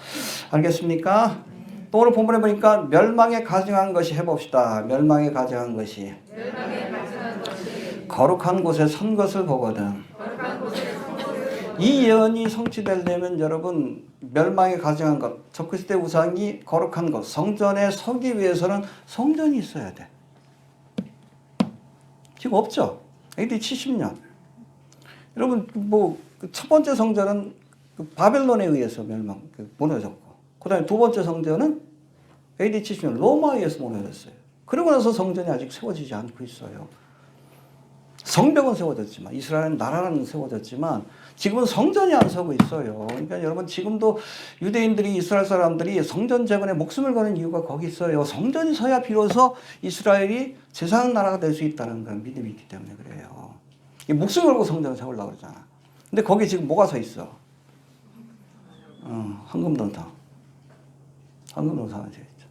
Speaker 1: 알겠습니까? 또 오늘 본문에 보니까 멸망에 가증한 것이, 해봅시다. 멸망에 가증한 것이 거룩한 곳에 선 것을 보거든. 이 예언이 성취되려면 여러분 멸망에 가증한 것, 적그리스도의 우상이 거룩한 것, 성전에 서기 위해서는 성전이 있어야 돼. 지금 없죠? AD 70년. 여러분 뭐 첫 번째 성전은 바벨론에 의해서 무너졌고, 그 다음에 두 번째 성전은 AD 70년 로마에 의해서 무너졌어요. 그러고 나서 성전이 아직 세워지지 않고 있어요. 성벽은 세워졌지만, 이스라엘은 나라는 세워졌지만 지금은 성전이 안 서고 있어요. 그러니까 여러분 지금도 유대인들이, 이스라엘 사람들이 성전 재건에 목숨을 거는 이유가 거기 있어요. 성전이 서야 비로소 이스라엘이 세상 나라가 될 수 있다는 그런 믿음이 있기 때문에 그래요. 목숨 걸고 성전을 세우려고 그러잖아. 근데 거기 지금 뭐가 서 있어? 황금동상. 황금동상이 되어 있죠.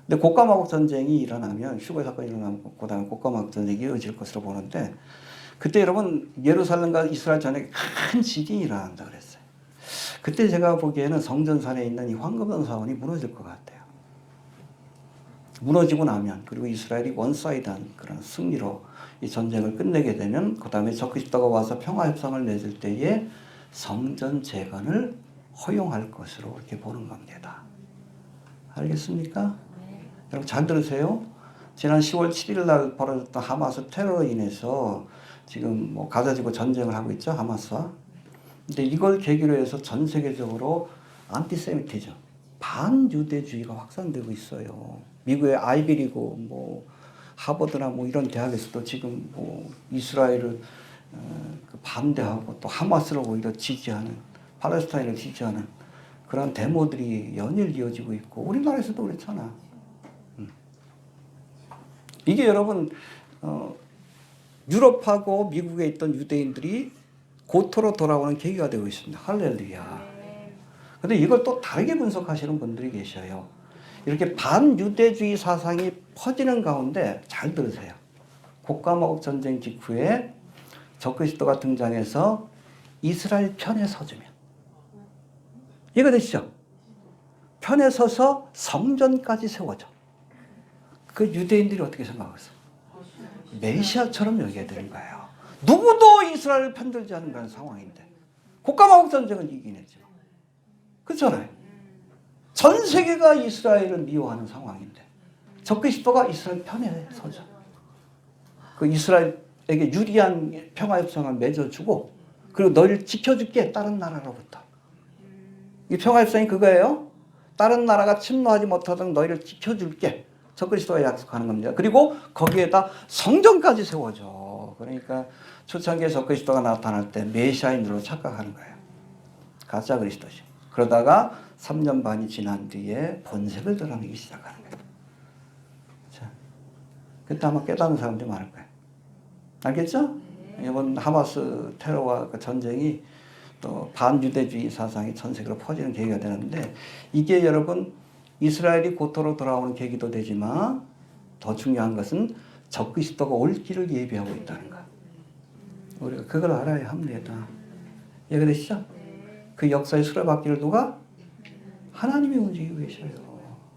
Speaker 1: 근데 곡가마국 전쟁이 일어나면, 휴거 사건이 일어나고 그다음에 곡가마국 전쟁이 이어질 것으로 보는데, 그때 여러분 예루살렘과 이스라엘 전역에 큰 지진이 일어난다 그랬어요. 그때 제가 보기에는 성전산에 있는 이 황금성 사원이 무너질 것 같아요. 무너지고 나면, 그리고 이스라엘이 원사이드한 그런 승리로 이 전쟁을 끝내게 되면, 그 다음에 적그리스도가 와서 평화협상을 맺을 때에 성전 재건을 허용할 것으로 이렇게 보는 겁니다. 알겠습니까? 여러분 잘 들으세요. 지난 10월 7일 날 벌어졌던 하마스 테러로 인해서 지금 뭐 가자지구 전쟁을 하고 있죠, 하마스와. 근데 이걸 계기로 해서 전 세계적으로 안티세미티즘, 반유대주의가 확산되고 있어요. 미국의 아이비리그, 뭐 하버드나 뭐 이런 대학에서도 지금 뭐 이스라엘을 반대하고 또 하마스를 오히려 지지하는, 팔레스타인을 지지하는 그런 데모들이 연일 이어지고 있고, 우리나라에서도 그렇잖아. 이게 여러분 유럽하고 미국에 있던 유대인들이 고토로 돌아오는 계기가 되고 있습니다. 할렐루야. 근데 이걸 또 다르게 분석하시는 분들이 계셔요. 이렇게 반유대주의 사상이 퍼지는 가운데 잘 들으세요. 곡가마곡 전쟁 직후에 적그리스도가 등장해서 이스라엘 편에 서주면, 이해가 되시죠? 편에 서서 성전까지 세워져. 그 유대인들이 어떻게 생각하겠어? 메시아처럼 여겨야 되는 거예요. 누구도 이스라엘을 편들지 않는 그런 상황인데 곡가마곡 전쟁은 이기긴 했죠. 그렇잖아요. 전 세계가 이스라엘을 미워하는 상황인데 적그리스도가 이스라엘 편에 서죠. 그 이스라엘에게 유리한 평화협상을 맺어주고, 그리고 너희를 지켜줄게, 다른 나라로부터. 이 평화협상이 그거예요. 다른 나라가 침노하지 못하도록 너희를 지켜줄게. 적그리스도가 약속하는 겁니다. 그리고 거기에다 성전까지 세워줘. 그러니까 초창기에 적그리스도가 나타날 때 메시아인으로 착각하는 거예요. 가짜 그리스도지. 그러다가 3년 반이 지난 뒤에 본색을 드러내기 시작하는 거예요. 자, 그때 아마 깨닫는 사람들이 많을 거예요. 알겠죠? 이번 하마스 테러와 그 전쟁이 또 반유대주의 사상이 전 세계로 퍼지는 계기가 되는데, 이게 여러분 이스라엘이 고토로 돌아오는 계기도 되지만 더 중요한 것은 적그리스도가 올 길을 예비하고 있다는 것. 우리가 그걸 알아야 합니다. 이해가 되시죠? 그 역사의 수레바퀴를 누가? 하나님이 움직이고 계셔요.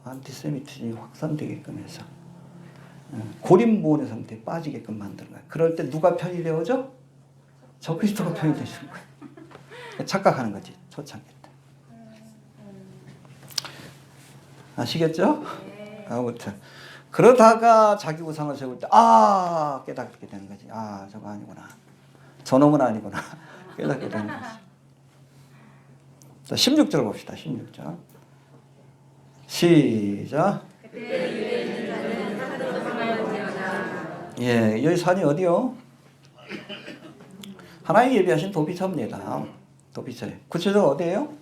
Speaker 1: 안티세미티즘이 확산되게끔 해서 고립무원의 상태에 빠지게끔 만드는 거예요. 그럴 때 누가 편이 되어져? 적그리스도가 편이 되시는 거예요. 착각하는 거지, 초창기 때. 아시겠죠? 아무튼 그러다가 자기 우상을 세울 때 깨닫게 되는 거지. 저거 아니구나, 저놈은 아니구나. 깨닫게 되는 거지. 자, 16절 봅시다. 16절 시작. 예, 여기 산이 어디요? 하나님이 예비하신 도피처입니다. 도피처. 구체적으로 어디예요?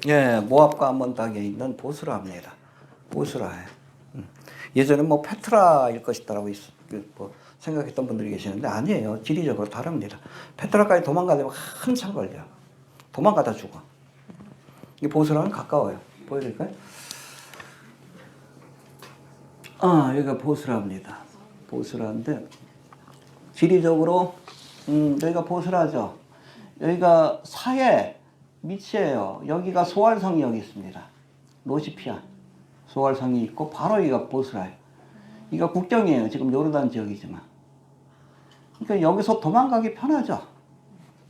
Speaker 1: 예, 모압과 암몬 땅에 있는 보스라입니다. 보스라예요. 예전에 뭐 페트라일 것이다라고 뭐 생각했던 분들이 계시는데 아니에요. 지리적으로 다릅니다. 페트라까지 도망가려면 한참 걸려요. 도망가다 죽어. 이 보스라는 가까워요. 보여드릴까요? 여기가 보스라입니다. 보스라인데 지리적으로 여기가 보스라죠. 여기가 사해 밑이에요. 여기가 소알성이 여기 있습니다. 로시피안 소알성이 있고 바로 여기가 보스라예요. 이거 국경이에요. 지금 요르단 지역이지만. 그러니까 여기서 도망가기 편하죠.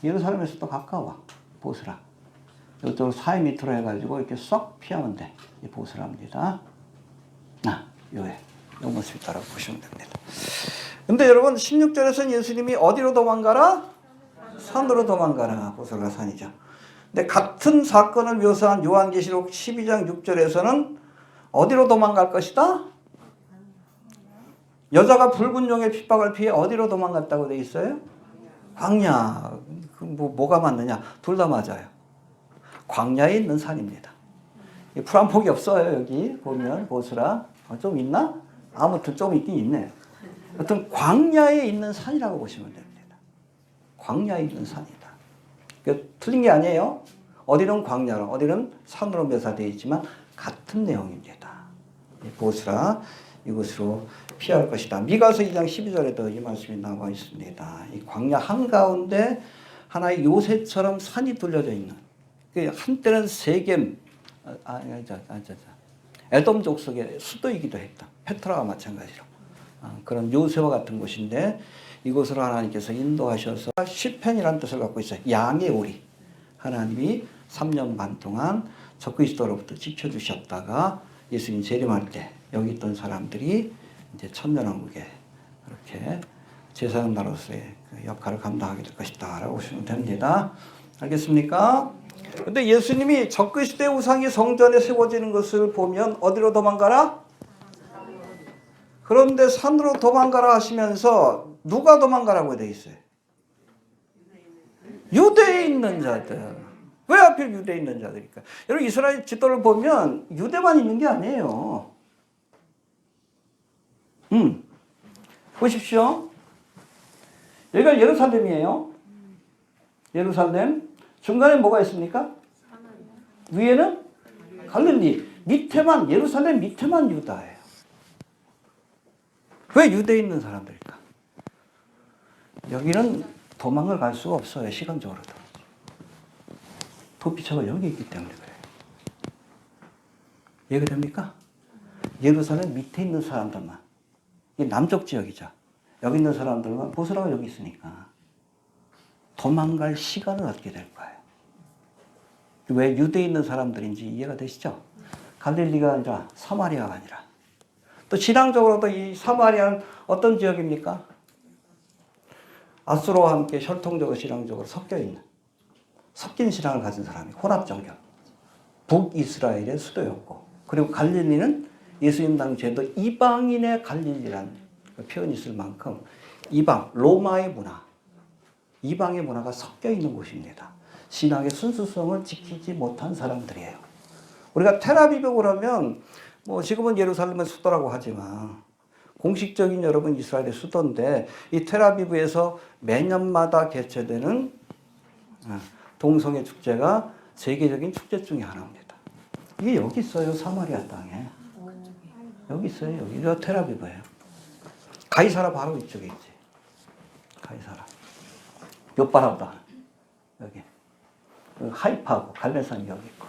Speaker 1: 예루살렘에서도 가까워. 보스라. 이쪽으로 사해 밑으로 해가지고 이렇게 쏙 피하면 돼. 이 보스라입니다. 요에 요 모습이 따라 보시면 됩니다. 근데 여러분 16절에서는 예수님이 어디로 도망가라? 산으로 도망가라. 보스라가 산이죠. 근데 같은 사건을 묘사한 요한계시록 12장 6절에서는 어디로 도망갈 것이다? 여자가 붉은 용의 핍박을 피해 어디로 도망갔다고 돼 있어요? 광야. 뭐가 맞느냐? 둘 다 맞아요. 광야에 있는 산입니다. 풀 한 폭이 없어요. 여기 보면 보스라. 좀 있나? 아무튼 좀 있긴 있네. 어떤 광야에 있는 산이라고 보시면 됩니다. 광야에 있는 산이다. 틀린 게 아니에요. 어디는 광야로, 어디는 산으로 묘사되어 있지만 같은 내용입니다. 보스라 이곳으로 피할 것이다. 미가서 2장 12절에도 이 말씀이 나와 있습니다. 이 광야 한가운데 하나의 요새처럼 산이 둘러져 있는 한때는 세겜, 에돔 족속의 수도이기도 했다. 페트라와 마찬가지로. 그런 요새와 같은 곳인데 이곳으로 하나님께서 인도하셔서 시편이라는 뜻을 갖고 있어요. 양의 오리. 하나님이 3년 반 동안 적그리스도로부터 지켜주셨다가 예수님 재림할 때 여기 있던 사람들이 이제 천년왕국에 이렇게 제사장 나로서의 그 역할을 감당하게 될 것이다 라고 보시면 됩니다. 알겠습니까? 근데 예수님이 적그리스도의 우상이 성전에 세워지는 것을 보면 어디로 도망가라? 그런데 산으로 도망가라 하시면서 누가 도망가라고 되어 있어요? 유대에 있는 자들. 왜 하필 유대에 있는 자들일까? 여러분 이스라엘 지도를 보면 유대만 있는 게 아니에요. 보십시오. 여기가 예루살렘이에요. 예루살렘. 중간에 뭐가 있습니까? 위에는 갈릴리. 밑에만 예루살렘 밑에만 유다예요. 왜 유대에 있는 사람들일까? 여기는 도망을 갈 수가 없어요. 시간적으로도. 도피처가 여기 있기 때문에 그래요. 이해가 됩니까? 예루살렘 밑에 있는 사람들만. 이게 남쪽 지역이죠. 여기 있는 사람들만 보스라가 여기 있으니까 도망갈 시간을 얻게 될 거예요. 왜 유대에 있는 사람들인지 이해가 되시죠? 갈릴리가 아니라 사마리아가 아니라. 또 신앙적으로도 이 사마리아는 어떤 지역입니까? 아수르와 함께 혈통적으로 신앙적으로 섞인 신앙을 가진 사람이 혼합종교. 북이스라엘의 수도였고, 그리고 갈릴리는 예수님 당시에도 이방인의 갈릴리라는 표현이 있을 만큼 이방, 로마의 문화, 이방의 문화가 섞여 있는 곳입니다. 신앙의 순수성을 지키지 못한 사람들이에요. 우리가 텔아비브 그러면 뭐 지금은 예루살렘은 수도라고 하지만 공식적인 여러분 이스라엘의 수도인데 이 텔아비브에서 매년마다 개최되는 동성애 축제가 세계적인 축제 중에 하나입니다. 이게 여기 있어요. 사마리아 땅에. 여기 있어요. 여기가 텔아비브예요. 가이사라 바로 이쪽에 있지. 가이사라. 요바라다. 여기. 하이파하고 갈멜산이 여기 있고.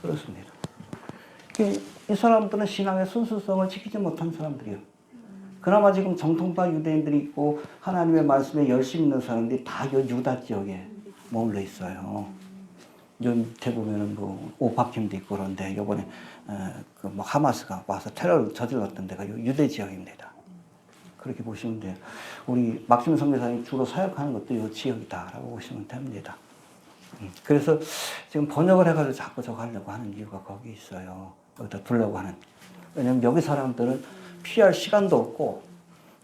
Speaker 1: 그렇습니다. 이 사람들은 신앙의 순수성을 지키지 못한 사람들이에요. 그나마 지금 정통파 유대인들이 있고 하나님의 말씀에 열심히 있는 사람들이 다 유다 지역에 머물러 있어요. 밑에 보면은 뭐 오파킴도 있고 그런데 요번에 그 뭐 하마스가 와서 테러를 저질렀던 데가 유대 지역입니다. 그렇게 보시면 돼요. 우리 막심 선교사님이 주로 사역하는 것도 이 지역이다라고 보시면 됩니다. 그래서 지금 번역을 해가지고 자꾸 저거 하려고 하는 이유가 거기 있어요. 여기다 두려고 하는. 왜냐면 여기 사람들은 피할 시간도 없고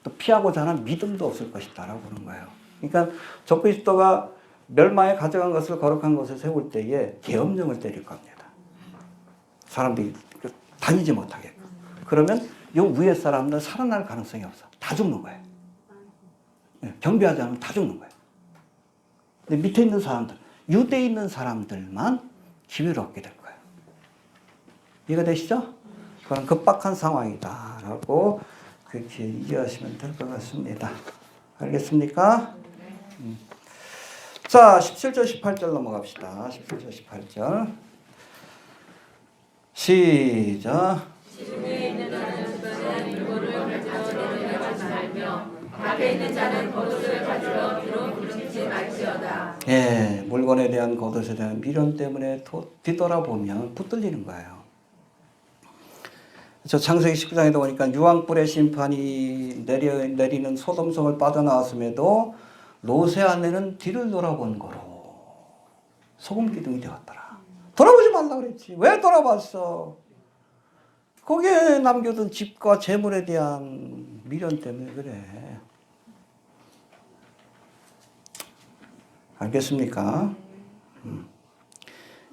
Speaker 1: 또 피하고자 하는 믿음도 없을 것이다라고 보는 거예요. 그러니까 적그리스도가 멸망에 가져간 것을 거룩한 곳에 세울 때에 계엄령을 때릴 겁니다. 사람들이 다니지 못하게. 그러면 요 위에 사람들은 살아날 가능성이 없어. 다 죽는 거예요. 경배하지 않으면 다 죽는 거예요. 근데 밑에 있는 사람들, 유대에 있는 사람들만 기회를 얻게 될 거예요. 이해가 되시죠? 그런 급박한 상황이다라고 그렇게 이해하시면 될 것 같습니다. 알겠습니까? 자, 17절, 18절 넘어갑시다. 17절, 18절. 시작.
Speaker 2: 지중해 있는 자는 주변에 물건을 가지러 내려가지 말며 밖에 있는 자는 겉옷을 가지러 뒤로 물음치 말지어다.
Speaker 1: 예, 물건에 대한 겉옷에 대한 미련 때문에 뒤돌아보면 붙들리는 거예요. 저 창세기 19장에도 보니까 유황불의 심판이 내리는 소돔성을 빠져나왔음에도 롯의 아내는 뒤를 돌아본 거로 소금 기둥이 되었더라. 돌아보지 말라 그랬지. 왜 돌아봤어? 거기에 남겨둔 집과 재물에 대한 미련 때문에 그래. 알겠습니까?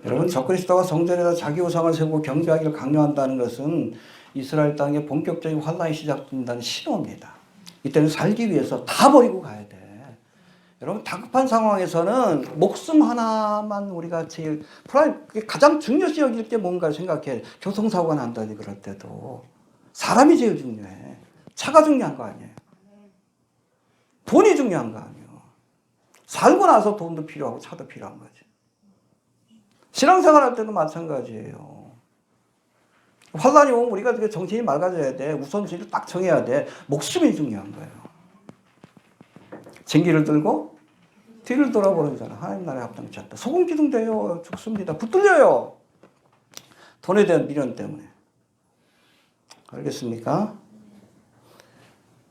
Speaker 1: 여러분, 적그리스도가 성전에다 자기 우상을 세우고 경배하기를 강요한다는 것은 이스라엘 땅에 본격적인 환란이 시작된다는 신호입니다. 이때는 살기 위해서 다 버리고 가야 돼. 여러분, 다급한 상황에서는 목숨 하나만 우리가 제일 가장 중요시 여길 게 뭔가 생각해. 교통사고가 난다니 그럴 때도 사람이 제일 중요해. 차가 중요한 거 아니에요. 돈이 중요한 거 아니에요. 살고 나서 돈도 필요하고 차도 필요한 거지. 신앙생활 할 때도 마찬가지예요. 환란이 오면 우리가 정신이 맑아져야 돼. 우선순위를 딱 정해야 돼. 목숨이 중요한 거예요. 쟁기를 들고 뒤를 돌아보는 자는 하나님 나라에 합당치 않다. 소금기둥되어 죽습니다. 붙들려요. 돈에 대한 미련 때문에. 알겠습니까?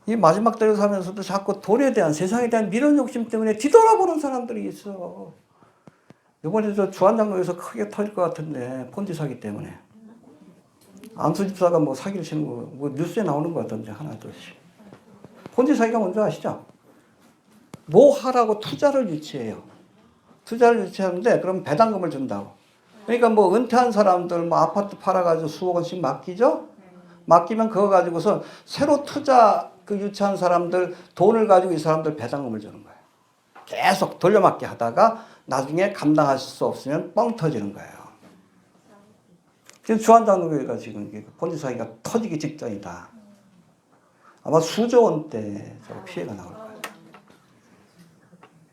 Speaker 1: 이 마지막 때를 살면서도 자꾸 돈에 대한, 세상에 대한 미련 욕심 때문에 뒤돌아보는 사람들이 있어. 이번에 저 주한장로에서 크게 터질 것 같은데, 폰지 사기 때문에. 안수 집사가 뭐 사기를 치는 거, 뭐 뉴스에 나오는 것 같던데, 하나, 둘씩. 폰지 사기가 뭔지 아시죠? 뭐 하라고 투자를 유치해요. 투자를 유치하는데, 그럼 배당금을 준다고. 그러니까 뭐 은퇴한 사람들 뭐 아파트 팔아가지고 수억 원씩 맡기죠? 맡기면 그거 가지고서 새로 투자 유치한 사람들 돈을 가지고 이 사람들 배당금을 주는 거예요. 계속 돌려막기 하다가 나중에 감당하실 수 없으면 뻥 터지는 거예요. 지금 주한장로교회가 지금 폰지 사기가 터지기 직전이다. 아마 수조 원대 피해가 나올 거예요.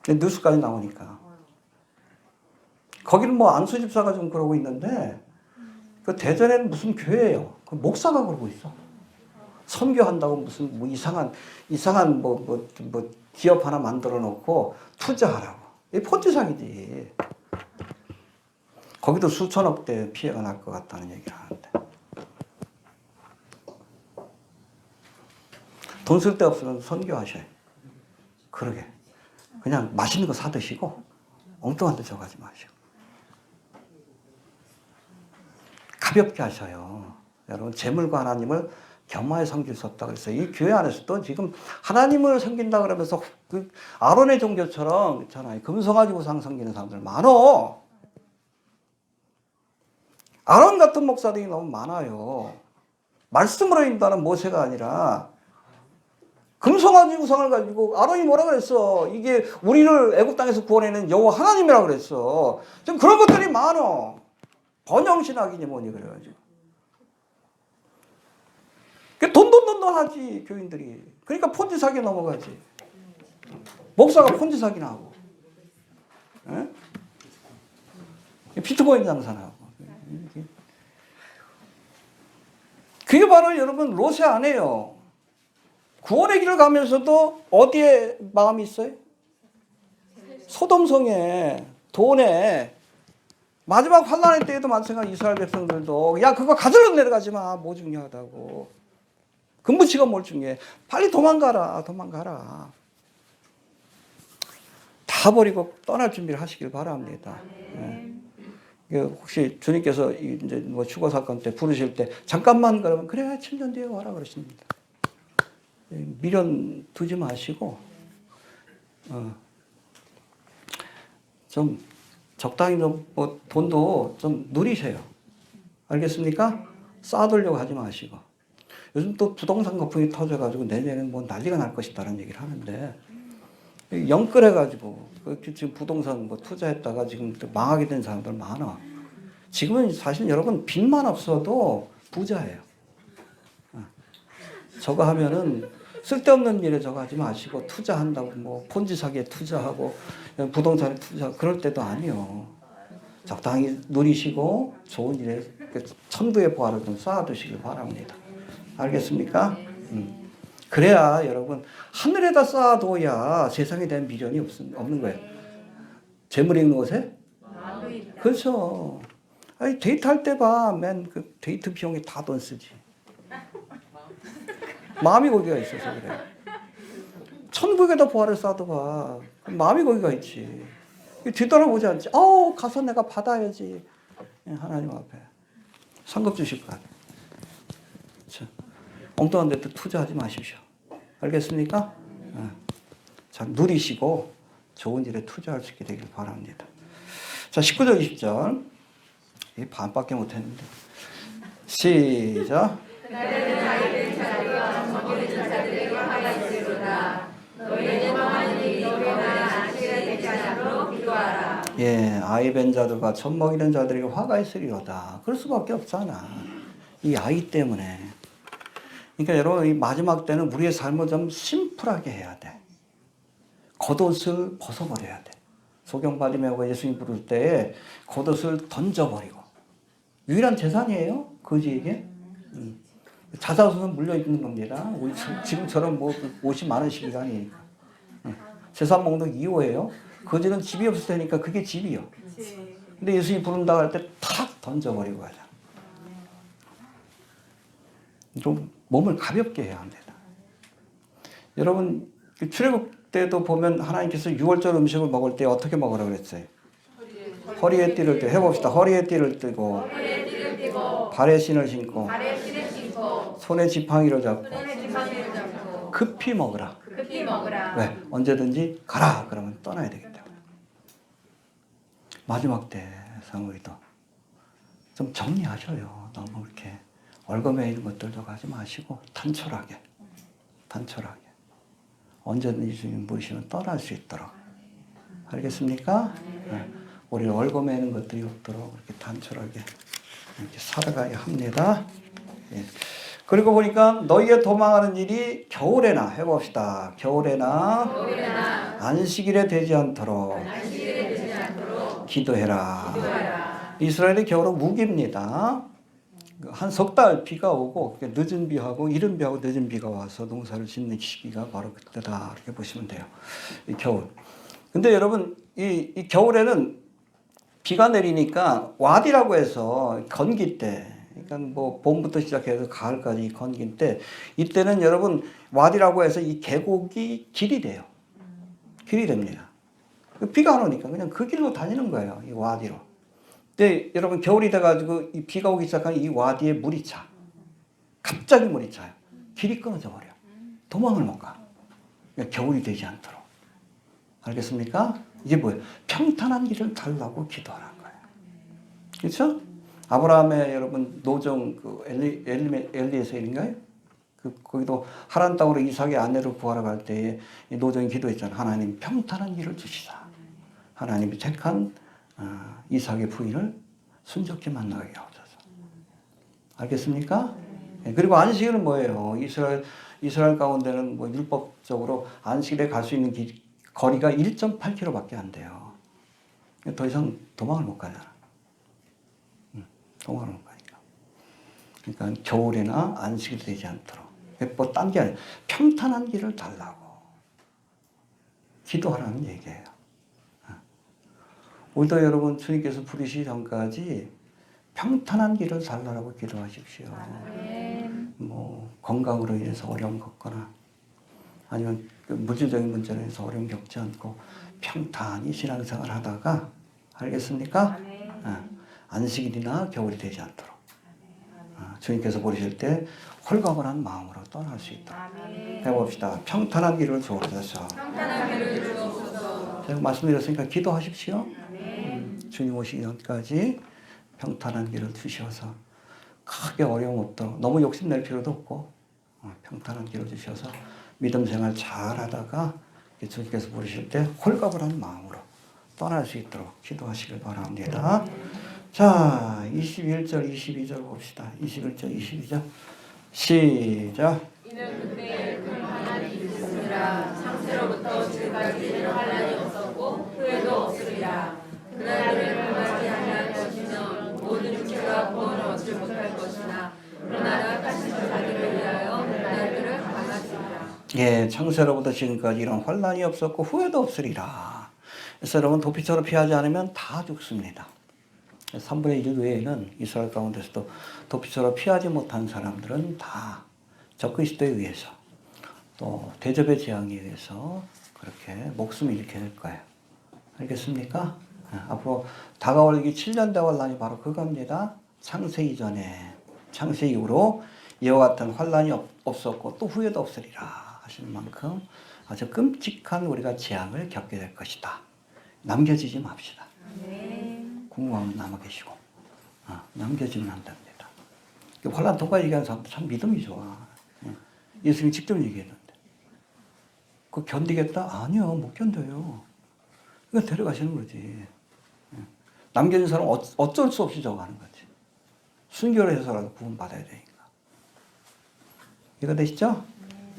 Speaker 1: 뉴스까지 나오니까. 거기는 뭐 안수 집사가 좀 그러고 있는데 그 대전에는 무슨 교회예요. 그 목사가 그러고 있어. 선교한다고 무슨 뭐 이상한 기업 하나 만들어 놓고 투자하라고. 이 폰지 사기지. 거기도 수천억대 피해가 날 것 같다는 얘기를 하는데. 돈 쓸 데 없으면 선교하셔요. 그러게. 그냥 맛있는 거 사 드시고 엉뚱한 데 저가지 마시고. 가볍게 하셔요. 여러분, 재물과 하나님을 겸하여 섬길 수 없다 그랬어요. 이 교회 안에서도 지금 하나님을 섬긴다 그러면서 그 아론의 종교처럼 있잖아요. 금송아지 우상 섬기는 사람들 많어. 아론 같은 목사들이 너무 많아요. 말씀으로 인도하는 모세가 아니라 금송아지 우상을 가지고 아론이 뭐라 그랬어? 이게 우리를 애굽 땅에서 구원해낸 여호와 하나님이라고 그랬어. 지금 그런 것들이 많어. 번영신학이니 뭐니 그래가지고. 돈 하지 교인들이. 그러니까 폰지 사기 넘어가지. 목사가 폰지 사기나 하고. 에? 비트코인 장사나 하고. 그게 바로 여러분 로세 아니에요. 구원의 길을 가면서도 어디에 마음이 있어요? 소돔성에, 돈에. 마지막 환란의 때에도 마찬가지. 이스라엘 백성들도 야 그거 가지러 내려가지 마. 뭐 중요하다고. 금부치가 뭘 중요해. 빨리 도망가라. 다 버리고 떠날 준비를 하시길 바랍니다. 네. 혹시 주님께서 이제 뭐 추가 사건 때 부르실 때 잠깐만 그러면 그래 7년 뒤에 와라 그러십니다. 미련 두지 마시고 좀 적당히 좀 뭐 돈도 좀 누리세요. 알겠습니까? 쌓아두려고 하지 마시고. 요즘 또 부동산 거품이 터져가지고 내년에는 뭐 난리가 날 것이다라는 얘기를 하는데 영끌해가지고 지금 부동산 뭐 투자했다가 지금 망하게 된 사람들 많아. 지금은 사실 여러분 빚만 없어도 부자예요. 저거 하면은 쓸데없는 일에 저거 하지 마시고 투자한다고 뭐 폰지 사기에 투자하고 부동산에 투자 그럴 때도 아니요. 적당히 누리시고 좋은 일에 천부의 보화를 좀 쌓아두시길 바랍니다. 알겠습니까? 그래야 여러분 하늘에다 쌓아둬야 세상에 대한 미련이 없는 거예요. 재물 있는 곳에? 그렇죠. 아니 데이트할 때 봐. 맨 그 데이트 비용에 다 돈 쓰지. 마음이 거기가 있어서 그래. 천국에다 보화를 쌓아둬봐. 마음이 거기가 있지. 뒤돌아보지 않지. 가서 내가 받아야지. 하나님 앞에 상급 주실 것 같아. 엉뚱한 데 투자하지 마십시오. 알겠습니까? 자, 누리시고 좋은 일에 투자할 수 있게 되길 바랍니다. 자, 19절 20절. 이 반밖에 못했는데. 시작.
Speaker 2: 그날에는 아이된 자들과 정의된 자들에게 화가 있으리로다. 너희는 평안히 너희나 안식에 되지 않도록 기도하라.
Speaker 1: 예, 아이 벤 자들과 젖 먹이는 자들에게 화가 있으리로다. 그럴 수밖에 없잖아. 이 아이 때문에. 그러니까 여러분 이 마지막 때는 우리의 삶을 좀 심플하게 해야 돼. 겉옷을 벗어버려야 돼. 소경바리매오가 예수님 부를 때에 겉옷을 던져버리고 유일한 재산이에요. 거지에게. 자사수는 물려있는 겁니다. 우리 지금처럼 뭐 옷이 많은 시기가 아니니까. 재산 목록 2호예요. 거지는 집이 없을 테니까 그게 집이요. 근데 예수님 부른다고 할 때 탁 던져버리고 하자. 좀 몸을 가볍게 해야 합니다. 여러분 출애굽 때도 보면 하나님께서 유월절 음식을 먹을 때 어떻게 먹으라고 그랬어요? 허리에 띠를 띠고 해봅시다. 허리에 띠를 띠고 발에 신을 신고 손에 지팡이를 잡고 급히 먹으라. 왜? 언제든지 가라 그러면 떠나야 되기 때문에. 마지막 때 사무리도 좀 정리하셔요. 너무 이렇게 얼거매 있는 것들도 가지 마시고 단촐하게 언제든지 주님 부르시면 떠날 수 있도록. 알겠습니까? 네. 우리 얼거매는 것들이 없도록 이렇게 단촐하게 이렇게 살아가야 합니다. 예. 그리고 보니까 너희의 도망하는 일이 겨울에나 해봅시다. 겨울에나 안식일에 되지 않도록 기도해라. 이스라엘의 겨울은 무기입니다. 한 석 달 비가 오고 늦은 비하고 이른 비하고 늦은 비가 와서 농사를 짓는 시기가 바로 그때다 이렇게 보시면 돼요. 이 겨울. 근데 여러분 이 겨울에는 비가 내리니까 와디라고 해서 건기 때, 그러니까 뭐 봄부터 시작해서 가을까지 건기 때, 이때는 여러분 와디라고 해서 이 계곡이 길이 돼요. 길이 됩니다. 비가 안 오니까 그냥 그 길로 다니는 거예요. 이 와디로. 근데 여러분 겨울이 돼가지고 이 비가 오기 시작하면 이 와디에 물이 차. 갑자기 물이 차요. 길이 끊어져 버려. 도망을 못 가. 그러니까 겨울이 되지 않도록. 알겠습니까? 이게 뭐예요? 평탄한 길을 달라고 기도하라는 거예요. 그렇죠? 아브라함의 여러분 노정 그 엘리에셀인가요? 거기도 하란 땅으로 이삭의 아내를 구하러 갈 때에 이 노정이 기도했잖아요. 하나님 평탄한 길을 주시사. 하나님이 택한 이삭의 부인을 순적히 만나게 하옵소서. 알겠습니까? 네. 그리고 안식일은 뭐예요? 이스라엘 가운데는 뭐 율법적으로 안식일에 갈 수 있는 거리가 1.8km밖에 안 돼요. 더 이상 도망을 못 가잖아. 도망을 못 가니까. 그러니까 겨울에나 안식일 되지 않도록. 뭐 딴 게 아니라 평탄한 길을 달라고 기도하라는 얘기예요. 우리도 여러분 주님께서 부르시기 전까지 평탄한 길을 달라고 기도하십시오. 뭐 건강으로 인해서 어려움 겪거나 아니면 물질적인 문제로 인해서 어려움 겪지 않고 평탄히 신앙생활 하다가 알겠습니까? 안식일이나 겨울이 되지 않도록 주님께서 부르실 때 홀가분한 마음으로 떠날 수 있도록 해봅시다. 평탄한 길을 주옵소서. 제가 말씀드렸으니까 기도하십시오. 주님 오시기 전까지 평탄한 길을 주셔서 크게 어려움 없도록 너무 욕심낼 필요도 없고 평탄한 길을 주셔서 믿음 생활 잘 하다가 주님께서 부르실 때 홀가분한 마음으로 떠날 수 있도록 기도하시길 바랍니다. 자, 21절, 22절 봅시다. 21절, 22절. 시작.
Speaker 2: 이는 그때 큰 환난이 있으리라. 창세로부터 지금까지 환난이 없었고 후회도 없으리라. 그날을 맞이하는 것이면 모든 육체가 구원을 얻지 못할 것이나 그러나 택하신 자들을 위하여 그날들을 감하시리라.
Speaker 1: 예, 창세로부터 지금까지 이런 환난이 없었고 후회도 없으리라. 그래서 여러분 도피처로 피하지 않으면 다 죽습니다. 3분의 1 외에는 이스라엘 가운데서도 도피처로 피하지 못한 사람들은 다 적그리스도에 의해서 또 대접의 재앙에 의해서 그렇게 목숨을 잃게 될 거예요. 알겠습니까? 앞으로 다가올 이 7년 대환란이 바로 그겁니다. 창세 이전에 창세 이후로 이와 같은 환란이 없었고 또 후회도 없으리라 하시는 만큼 아주 끔찍한 우리가 재앙을 겪게 될 것이다. 남겨지지 맙시다. 궁금하면 남아 계시고 남겨지면 안 됩니다. 환란 통과 얘기하는 사람도 참 믿음이 좋아. 예수님이 직접 얘기했는데 그거 견디겠다? 아니요, 못 견뎌요. 그러니까 데려가시는 거지. 남겨진 사람은 어쩔 수 없이 저거 하는 거지. 순교를 해서라도 구원받아야 되니까. 이해가 되시죠?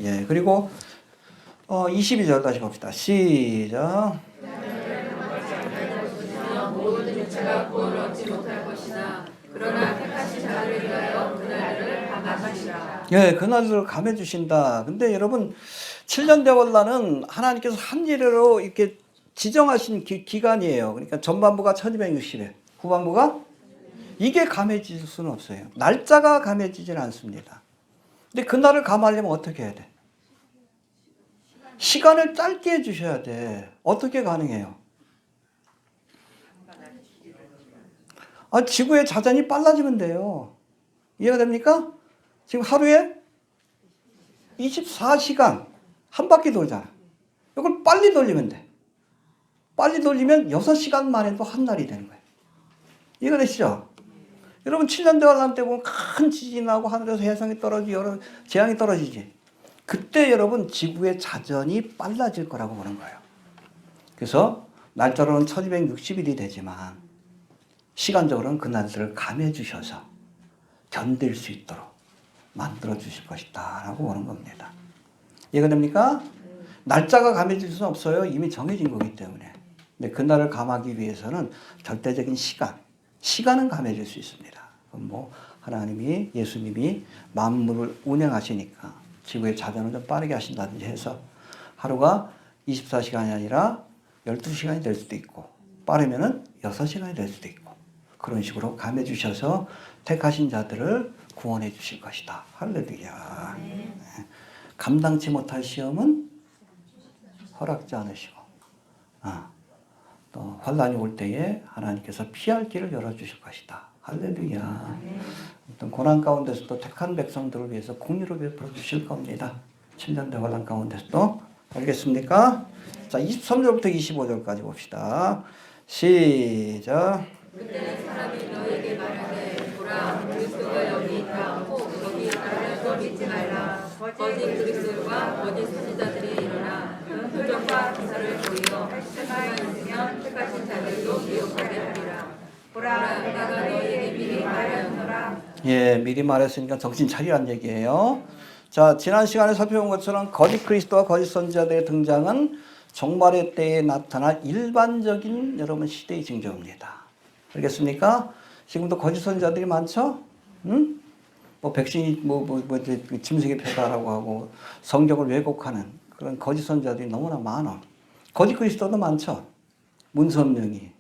Speaker 1: 예, 그리고 22절 다시 봅시다. 시작.
Speaker 2: 자체가 구원을 얻지 못할 것이나 그러나 택하신 자를 위하여 그날을 감하시라.
Speaker 1: 예, 그날을 감해 주신다. 근데 여러분 7년 대원란은 하나님께서 한 일로 이렇게 지정하신 기간이에요. 그러니까 전반부가 1260일, 후반부가 이게 감해질 수는 없어요. 날짜가 감해지진 않습니다. 근데 그날을 감하려면 어떻게 해야 돼? 시간을 짧게 해주셔야 돼. 어떻게 가능해요? 지구의 자전이 빨라지면 돼요. 이해가 됩니까? 지금 하루에 24시간 한 바퀴 돌잖아. 이걸 빨리 돌리면 돼. 빨리 돌리면 6시간 만에도 한 날이 되는 거예요. 이해가 되시죠? 여러분 7년 대환란 때 보면 큰 지진이 나고 하늘에서 해성이 떨어지고 여러 재앙이 떨어지지. 그때 여러분 지구의 자전이 빨라질 거라고 보는 거예요. 그래서 날짜로는 1260일이 되지만 시간적으로는 그 날들을 감해 주셔서 견딜 수 있도록 만들어 주실 것이다 라고 보는 겁니다. 이해가 됩니까? 날짜가 감해질 수는 없어요. 이미 정해진 거기 때문에. 근데 그날을 감하기 위해서는 절대적인 시간은 감해질 수 있습니다. 뭐 하나님이 예수님이 만물을 운행하시니까 지구의 자전을 좀 빠르게 하신다든지 해서 하루가 24시간이 아니라 12시간이 될 수도 있고 빠르면은 6시간이 될 수도 있고 그런 식으로 감해 주셔서 택하신 자들을 구원해 주실 것이다. 할렐루야. 네. 감당치 못할 시험은 허락지 않으시고 또 환난이 올 때에 하나님께서 피할 길을 열어주실 것이다. 할렐루야. 어떤 고난 가운데서도 택한 백성들을 위해서 공의를 베풀어 주실 겁니다. 7년대 환난 가운데서도. 알겠습니까? 자, 23절부터 25절까지 봅시다. 시작.
Speaker 2: 그때는 사람이 너에게 말하되 보라 그리스도가 여기 있다 혹 여기 있다를 믿지 말라. 거짓 그리스도와 거짓 선지자들이 일어나 표적과 기사를 보이어 할 수만 있으면 택하신 자들도 미혹하게 하리라. 보라 내가 너희에게 미리 말하노라.
Speaker 1: 예, 미리 말했으니까 정신 차리란 얘기예요. 자, 지난 시간에 살펴본 것처럼 거짓 그리스도와 거짓 선지자들의 등장은 종말의 때에 나타날 일반적인 여러분 시대의 징조입니다. 알겠습니까? 지금도 거짓 선지자들이 많죠? 응? 뭐 백신이 짐승의 표다라고 하고 성경을 왜곡하는 그런 거짓 선지자들이 너무나 많아. 거짓 그리스도도 많죠. 문선명이.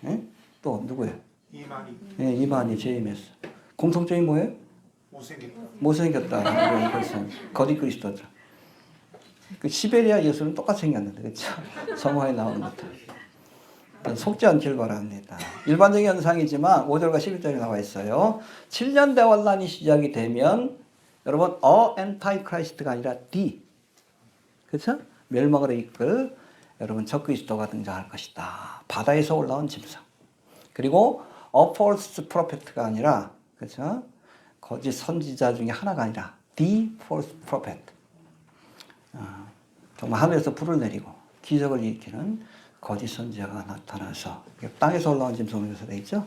Speaker 1: 예? 또 누구예요?
Speaker 3: 이만희.
Speaker 1: 예, 이만희, 제임스. 공통점이 뭐예요?
Speaker 3: 못생겼다.
Speaker 1: 못생겼다. 이것은 거짓 그리스도죠. 그 시베리아 예수는 똑같이 생겼는데, 그렇죠? 성화에 나오는 것도. 속지 않길 바랍니다. 일반적인 현상이지만 5절과 11절에 나와 있어요. 7년 대환란이 시작이 되면 여러분 엔타이크라이스트가 아니라 그렇죠? 멸망을 이끌 여러분 적그리스도가 등장할 것이다. 바다에서 올라온 짐승. 그리고 false prophet가 아니라 그렇죠? 거짓 선지자 중에 하나가 아니라 the false prophet. 정말 하늘에서 불을 내리고 기적을 일으키는 거짓 선지자가 나타나서 땅에서 올라온 짐승으로 되어 있죠.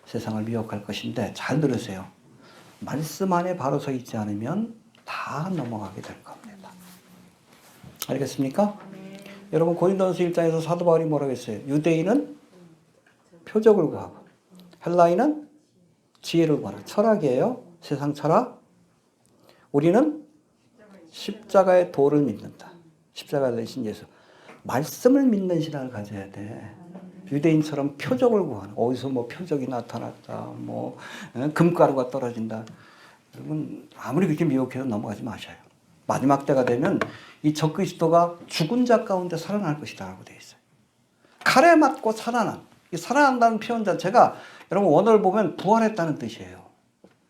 Speaker 1: 세상을 미혹할 것인데 잘 들으세요. 말씀 안에 바로 서 있지 않으면 다 넘어가게 될 겁니다. 알겠습니까? 여러분 고린도전서 1장에서 사도 바울이 뭐라고 했어요? 유대인은 표적을 구하고 헬라인은 지혜를 구하라. 철학이에요. 세상 철학. 우리는 십자가의 도를 믿는다. 십자가를 내신 예수. 말씀을 믿는 신앙을 가져야 돼. 유대인처럼 표적을 구하는. 어디서 뭐 표적이 나타났다. 뭐 금가루가 떨어진다. 여러분 아무리 그렇게 미혹해도 넘어가지 마셔요. 마지막 때가 되면 이 적그리스도가 죽은 자 가운데 살아날 것이다 라고 되어 있어요. 칼에 맞고 살아난. 이 살아난다는 표현 자체가 여러분 원어를 보면 부활했다는 뜻이에요.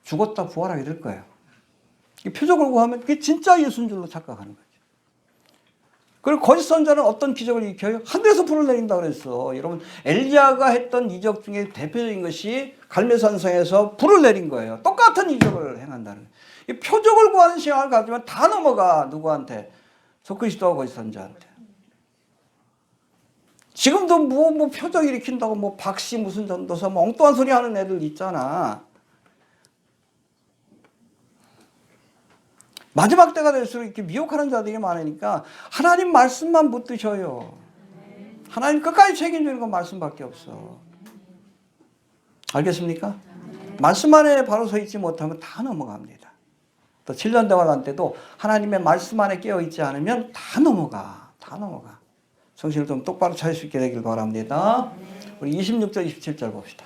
Speaker 1: 죽었다 부활하게 될 거예요. 이 표적을 구하면 그게 진짜 예수인 줄로 착각하는 거죠. 그리고 거짓 선자는 어떤 기적을 일으켜요? 하늘에서 불을 내린다 그랬어. 여러분 엘리야가 했던 이적 중에 대표적인 것이 갈멜산성에서 불을 내린 거예요. 똑같은 이적을 행한다는 거예요. 이 표적을 구하는 시간을 가지면 다 넘어가. 누구한테? 적그리스도와 거짓 선자한테. 지금도 뭐 표적 일으킨다고 뭐 박씨 무슨 전도사 뭐 엉뚱한 소리 하는 애들 있잖아. 마지막 때가 될수록 이렇게 미혹하는 자들이 많으니까 하나님 말씀만 붙드셔요. 하나님 끝까지 책임지는 건 말씀밖에 없어. 알겠습니까? 말씀 안에 바로 서 있지 못하면 다 넘어갑니다. 또 7년 대화할 때도 하나님의 말씀 안에 깨어 있지 않으면 다 넘어가. 정신을 좀 똑바로 차릴 수 있게 되길 바랍니다. 우리 26절, 27절 봅시다.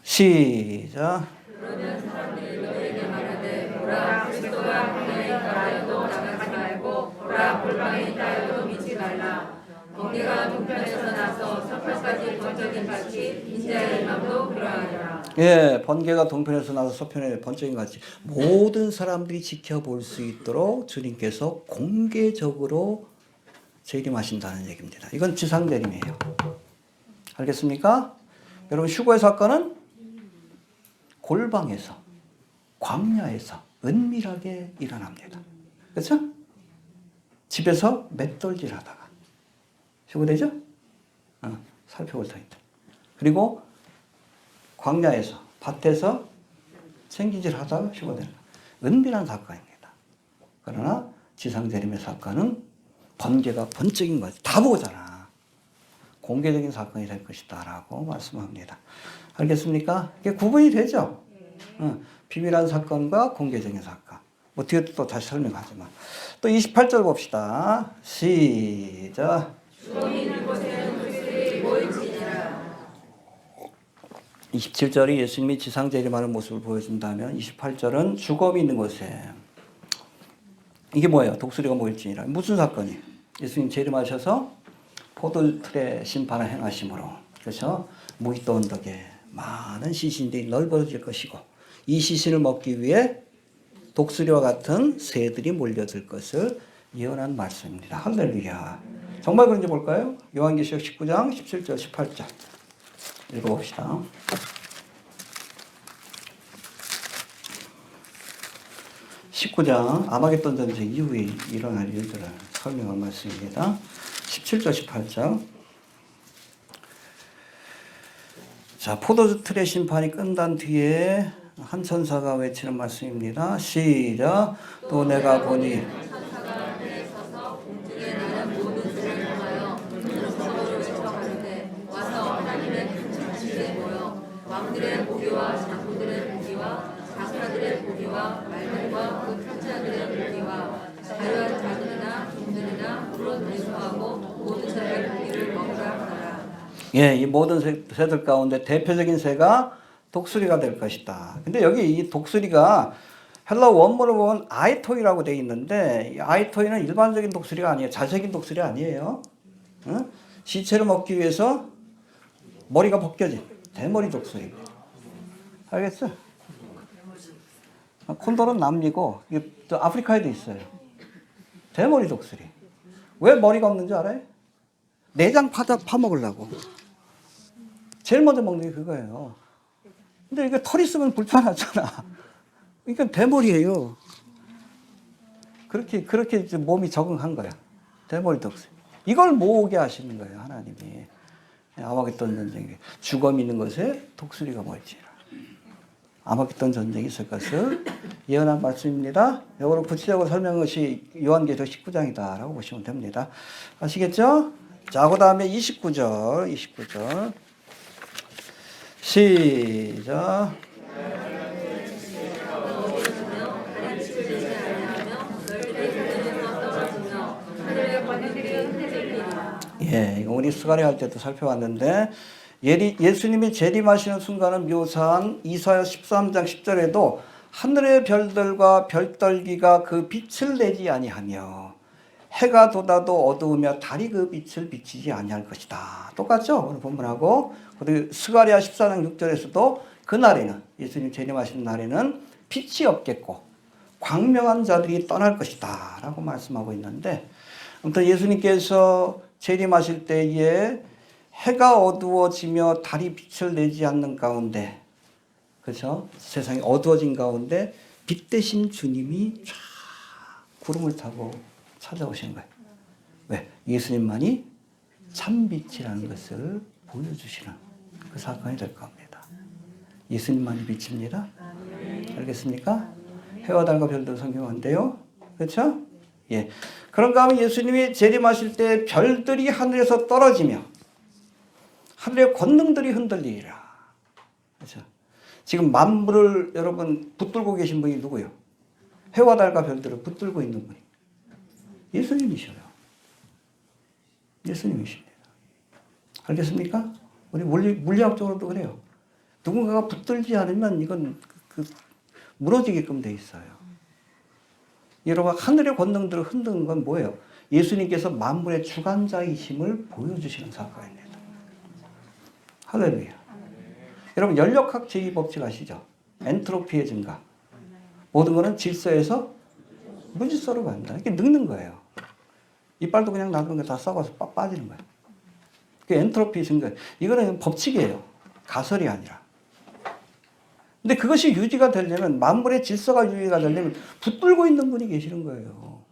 Speaker 1: 시작.
Speaker 2: 그러면 사람들이 너에게 말하되 보라 그리스도가 광야에 있다 하여도 나가지 말고 보라 골방에 있다 하여도 믿지 말라. 번개가 동편에서 나서 서편까지 번쩍인 같이 인자의 마음도 그러하리라.
Speaker 1: 예, 번개가 동편에서 나서 서편에 번쩍인 같이 모든 사람들이 지켜볼 수 있도록 주님께서 공개적으로 재림하신다는 얘기입니다. 이건 지상재림이에요. 알겠습니까? 여러분 휴거의 사건은 골방에서, 광야에서 은밀하게 일어납니다. 그렇죠? 집에서 맷돌질하다가 휴거되죠? 살펴볼 터인데. 그리고 광야에서, 밭에서 생기질하다가 휴거되는 은밀한 사건입니다. 그러나 지상재림의 사건은 번개가 번쩍인 거지. 다 보잖아. 공개적인 사건이 될 것이다 라고 말씀합니다. 알겠습니까? 이게 구분이 되죠? 비밀한 사건과 공개적인 사건. 뭐 뒤에 또 다시 설명하지만. 또 28절 봅시다. 시작.
Speaker 2: 죽음이 있는 곳에는 그리스도의 모일지니라.
Speaker 1: 27절이 예수님이 지상재림하는 모습을 보여준다면 28절은 죽음이 있는 곳에 이게 뭐예요? 독수리가 모일지니라. 무슨 사건이에요? 예수님 재림하셔서 포도틀의 심판을 행하심으로, 그렇죠? 무익도 언덕에 많은 시신들이 넓어질 것이고 이 시신을 먹기 위해 독수리와 같은 새들이 몰려들 것을 예언한 말씀입니다. 할렐루야. 정말 그런지 볼까요? 요한계시록 19장 17절 18절 읽어봅시다. (19장) 아마겟돈 전쟁 이후에 일어날 일들을 설명한 말씀입니다. 17절 18절. 자, 포도틀의 심판이 끝난 뒤에 한 천사가 외치는 말씀입니다. 시작. 또 내가 보니
Speaker 2: 천사가 하늘에 서서 공중에 나는 모든 들을 향하여 큰 소리로 외쳐가는데 와서 하나님의 큰 잔치에 모여 왕들의 보기와 장로들의 보기와 장사들의 보기와 말들과 그 편자들의 보기와 자유한 자들이나 종들이나 물론 대수하고 모든 자의 보기를 먹으라 하라.
Speaker 1: 예, 이 모든 새들 가운데 대표적인 새가 독수리가 될 것이다. 근데 여기 이 독수리가 헬라 원문을 보면 아이토이라고 되어 있는데 이 아이토이는 일반적인 독수리가 아니에요. 잘생긴 독수리 아니에요. 응? 시체를 먹기 위해서 머리가 벗겨진 대머리 독수리. 알겠어? 콘도는 남미고 이게 또 아프리카에도 있어요. 대머리 독수리. 왜 머리가 없는 줄 알아요? 내장 파먹으려고. 제일 먼저 먹는 게 그거예요. 근데 이게 털 있으면 불편하잖아. 그러니까 대머리예요. 그렇게 이제 몸이 적응한 거야. 대머리 독수리. 이걸 모으게 하시는 거예요, 하나님이. 아마겟돈 전쟁에 죽음이 있는 곳에 독수리가 모일지라. 아마겟돈 전쟁이 있을 것을 예언한 말씀입니다. 이거를 구체적으로 설명한 것이 요한계시록 19장이다라고 보시면 됩니다. 아시겠죠? 자, 그 다음에 29절. 시작. 예, 이거 우리 수가리 할 때도 살펴봤는데 예수님이 재림하시는 순간을 묘사한 이사야 13장 10절에도 하늘의 별들과 별떨기가 그 빛을 내지 아니하며 해가 돋아도 어두우며 달이 그 빛을 비치지 아니할 것이다. 똑같죠? 오늘 본문하고. 그리고 스가랴 14장 6절에서도 그날에는 예수님 재림하시는 날에는 빛이 없겠고 광명한 자들이 떠날 것이다 라고 말씀하고 있는데, 아무튼 예수님께서 재림하실 때에 해가 어두워지며 달이 빛을 내지 않는 가운데, 그렇죠? 세상이 어두워진 가운데 빛 대신 주님이 쫙 구름을 타고 찾아오시는 거예요. 왜? 예수님만이 참빛이라는 것을 보여주시는 그 사건이 될 겁니다. 예수님만이 빛입니다. 알겠습니까? 해와 달과 별들 성경한데요. 그렇죠? 예. 그런가 하면 예수님이 재림하실 때 별들이 하늘에서 떨어지며 하늘의 권능들이 흔들리리라. 그렇죠? 지금 만물을 여러분 붙들고 계신 분이 누구예요? 해와 달과 별들을 붙들고 있는 분이 예수님이셔요. 예수님이십니다. 알겠습니까? 우리 물리학적으로도 그래요. 누군가가 붙들지 않으면 이건 무너지게끔 돼 있어요. 여러분 하늘의 권능들을 흔드는 건 뭐예요? 예수님께서 만물의 주관자이심을 보여주시는 사건입니다. 할렐루야. 여러분 연력학 제2법칙 아시죠? 엔트로피의 증가. 모든 것은 질서에서 무질서로 간다. 이렇게 늙는 거예요. 이빨도 그냥 놔두는 게 다 썩어서 빠지는 거예요. 그 엔트로피 증가. 이거는 법칙이에요. 가설이 아니라. 근데 그것이 유지가 되려면 만물의 질서가 유지가 되려면 붙들고 있는 분이 계시는 거예요.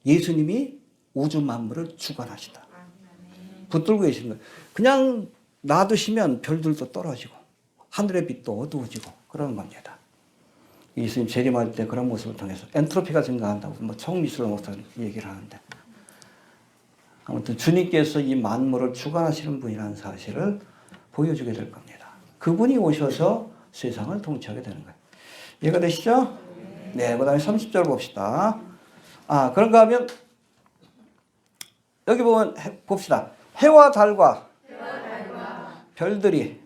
Speaker 1: 예수님이 우주 만물을 주관하시다. 붙들고 계시는 거예요. 그냥 놔두시면 별들도 떨어지고 하늘의 빛도 어두워지고 그러는 겁니다. 예수님 재림할 때 그런 모습을 통해서 엔트로피가 증가한다고 총미술로 목사님 얘기를 하는데 아무튼 주님께서 이 만물을 주관하시는 분이라는 사실을 보여주게 될 겁니다. 그분이 오셔서 세상을 통치하게 되는 거예요. 이해가 되시죠? 네, 그 다음에 30절 봅시다. 그런가 하면 여기 보면 봅시다. 해와 달과 별들이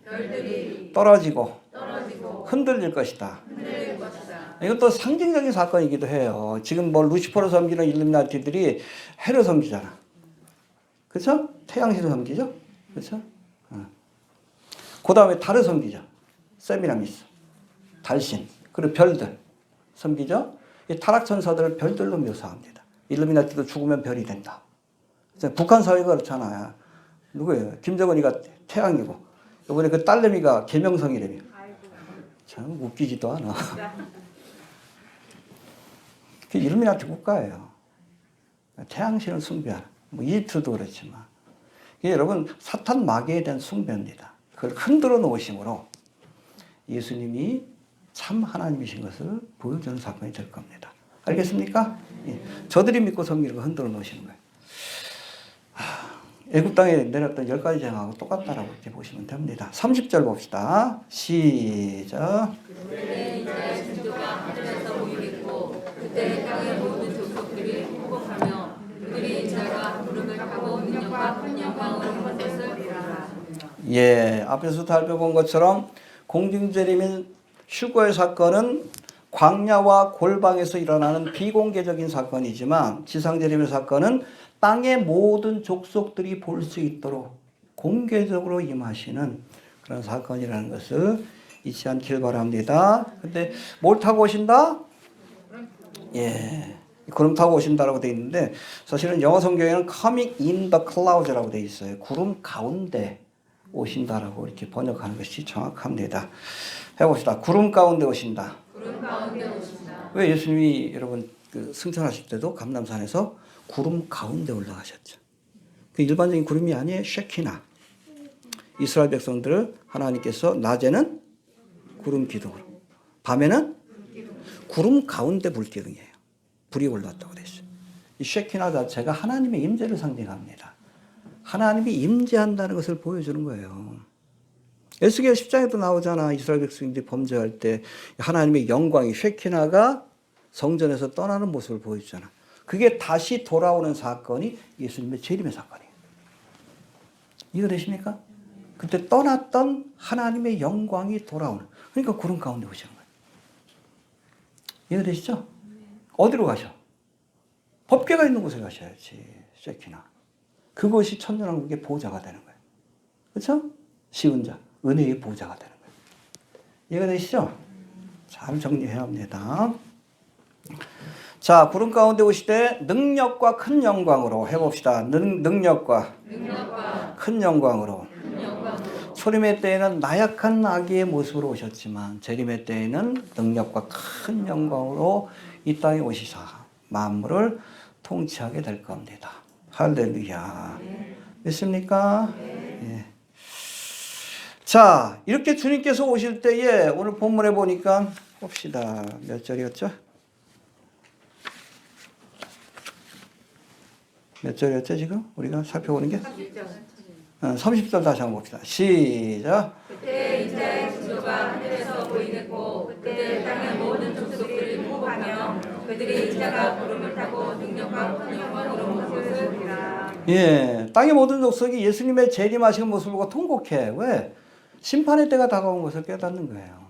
Speaker 1: 떨어지고 흔들릴 것이다. 이것도 상징적인 사건이기도 해요. 지금 루시퍼를 섬기는 일루미나티들이 해를 섬기잖아. 그렇죠? 태양신을 섬기죠? 그렇죠? 그 다음에 달을 섬기죠. 세미라미스, 달신, 그리고 별들 섬기죠? 이 타락천사들을 별들로 묘사합니다. 일루미나티도 죽으면 별이 된다. 북한 사회가 그렇잖아요. 누구예요? 김정은이가 태양이고 이번에 그 딸내미가 계명성이라며. 참 웃기지도 않아. 그 일루미나티 국가예요. 태양신을 숭배하는. 이집트도 그렇지만. 이게 여러분 사탄 마귀에 대한 숭배입니다. 그걸 흔들어 놓으심으로 예수님이 참 하나님이신 것을 보여주는 사건이 될 겁니다. 알겠습니까? 예. 저들이 믿고 섬기는 거 흔들어 놓으시는 거예요. 애굽 땅에 내렸던 10가지 재앙하고 똑같다라고 이렇게 보시면 됩니다. 30절 봅시다. 시작.
Speaker 2: 그때 이제 진도가 하늘에서 보이겠고 그때 땅의 모든 족속들이 호곡하며 그들이 인자가 구름을 타고 능력과 큰 영광으로 온 것을 보라.
Speaker 1: 예, 앞에서 살펴본 것처럼 공중재림인 휴거의 사건은 광야와 골방에서 일어나는 비공개적인 사건이지만 지상재림의 사건은 땅의 모든 족속들이 볼 수 있도록 공개적으로 임하시는 그런 사건이라는 것을 잊지 않길 바랍니다. 근데 뭘 타고 오신다? 예, 구름 타고 오신다라고 되어 있는데 사실은 영어 성경에는 coming in the clouds라고 되어 있어요. 구름 가운데 오신다라고 이렇게 번역하는 것이 정확합니다. 해봅시다. 구름 가운데 오신다.
Speaker 2: 구름 가운데 오신다.
Speaker 1: 왜 예수님이 여러분 승천하실 때도 감람산에서 구름 가운데 올라가셨죠. 그 일반적인 구름이 아니에요. 쉐키나. 이스라엘 백성들을 하나님께서 낮에는 구름 기둥으로, 밤에는 구름 가운데 불기둥이에요. 불이 올랐다고 됐어요. 이 쉐키나 자체가 하나님의 임재를 상징합니다. 하나님이 임재한다는 것을 보여주는 거예요. 에스겔 10장에도 나오잖아. 이스라엘 백성들이 범죄할 때 하나님의 영광이 쉐키나가 성전에서 떠나는 모습을 보여주잖아. 그게 다시 돌아오는 사건이 예수님의 재림의 사건이에요. 이해되십니까? 그때 떠났던 하나님의 영광이 돌아오는. 그러니까 구름 가운데 오시는 거예요. 이해되시죠? 어디로 가셔? 법궤가 있는 곳에 가셔야지. 쉐키나. 그것이 천년왕국의 보좌가 되는 거예요. 그렇죠? 쉬운 자, 은혜의 보좌가 되는 거예요. 이해가 되시죠? 잘 정리해야 합니다. 자, 구름 가운데 오시되 능력과 큰 영광으로 해봅시다. 능력과 큰 영광으로. 초림의 때에는 나약한 아기의 모습으로 오셨지만 재림의 때에는 능력과 큰 영광으로 이 땅에 오시사 만물을 통치하게 될 겁니다. 할렐루야. 믿습니까? 예. 자, 이렇게 주님께서 오실 때에 오늘 본문에 보니까 봅시다. 몇 절이었죠? 몇 절이었죠, 지금? 우리가 살펴보는 게? 30절 다시 한번 봅시다. 시작.
Speaker 2: 그때 인자의 징조가 하늘에서 보이겠고 그때 땅의 모든 족속들이 통곡하며 그들이 인자가 구름을 타고 능력과 권능으로 오는 것을 보리라.
Speaker 1: 예, 땅의 모든 족속이 예수님의 재림하시는 모습을 보고 통곡해. 왜? 심판의 때가 다가온 것을 깨닫는 거예요.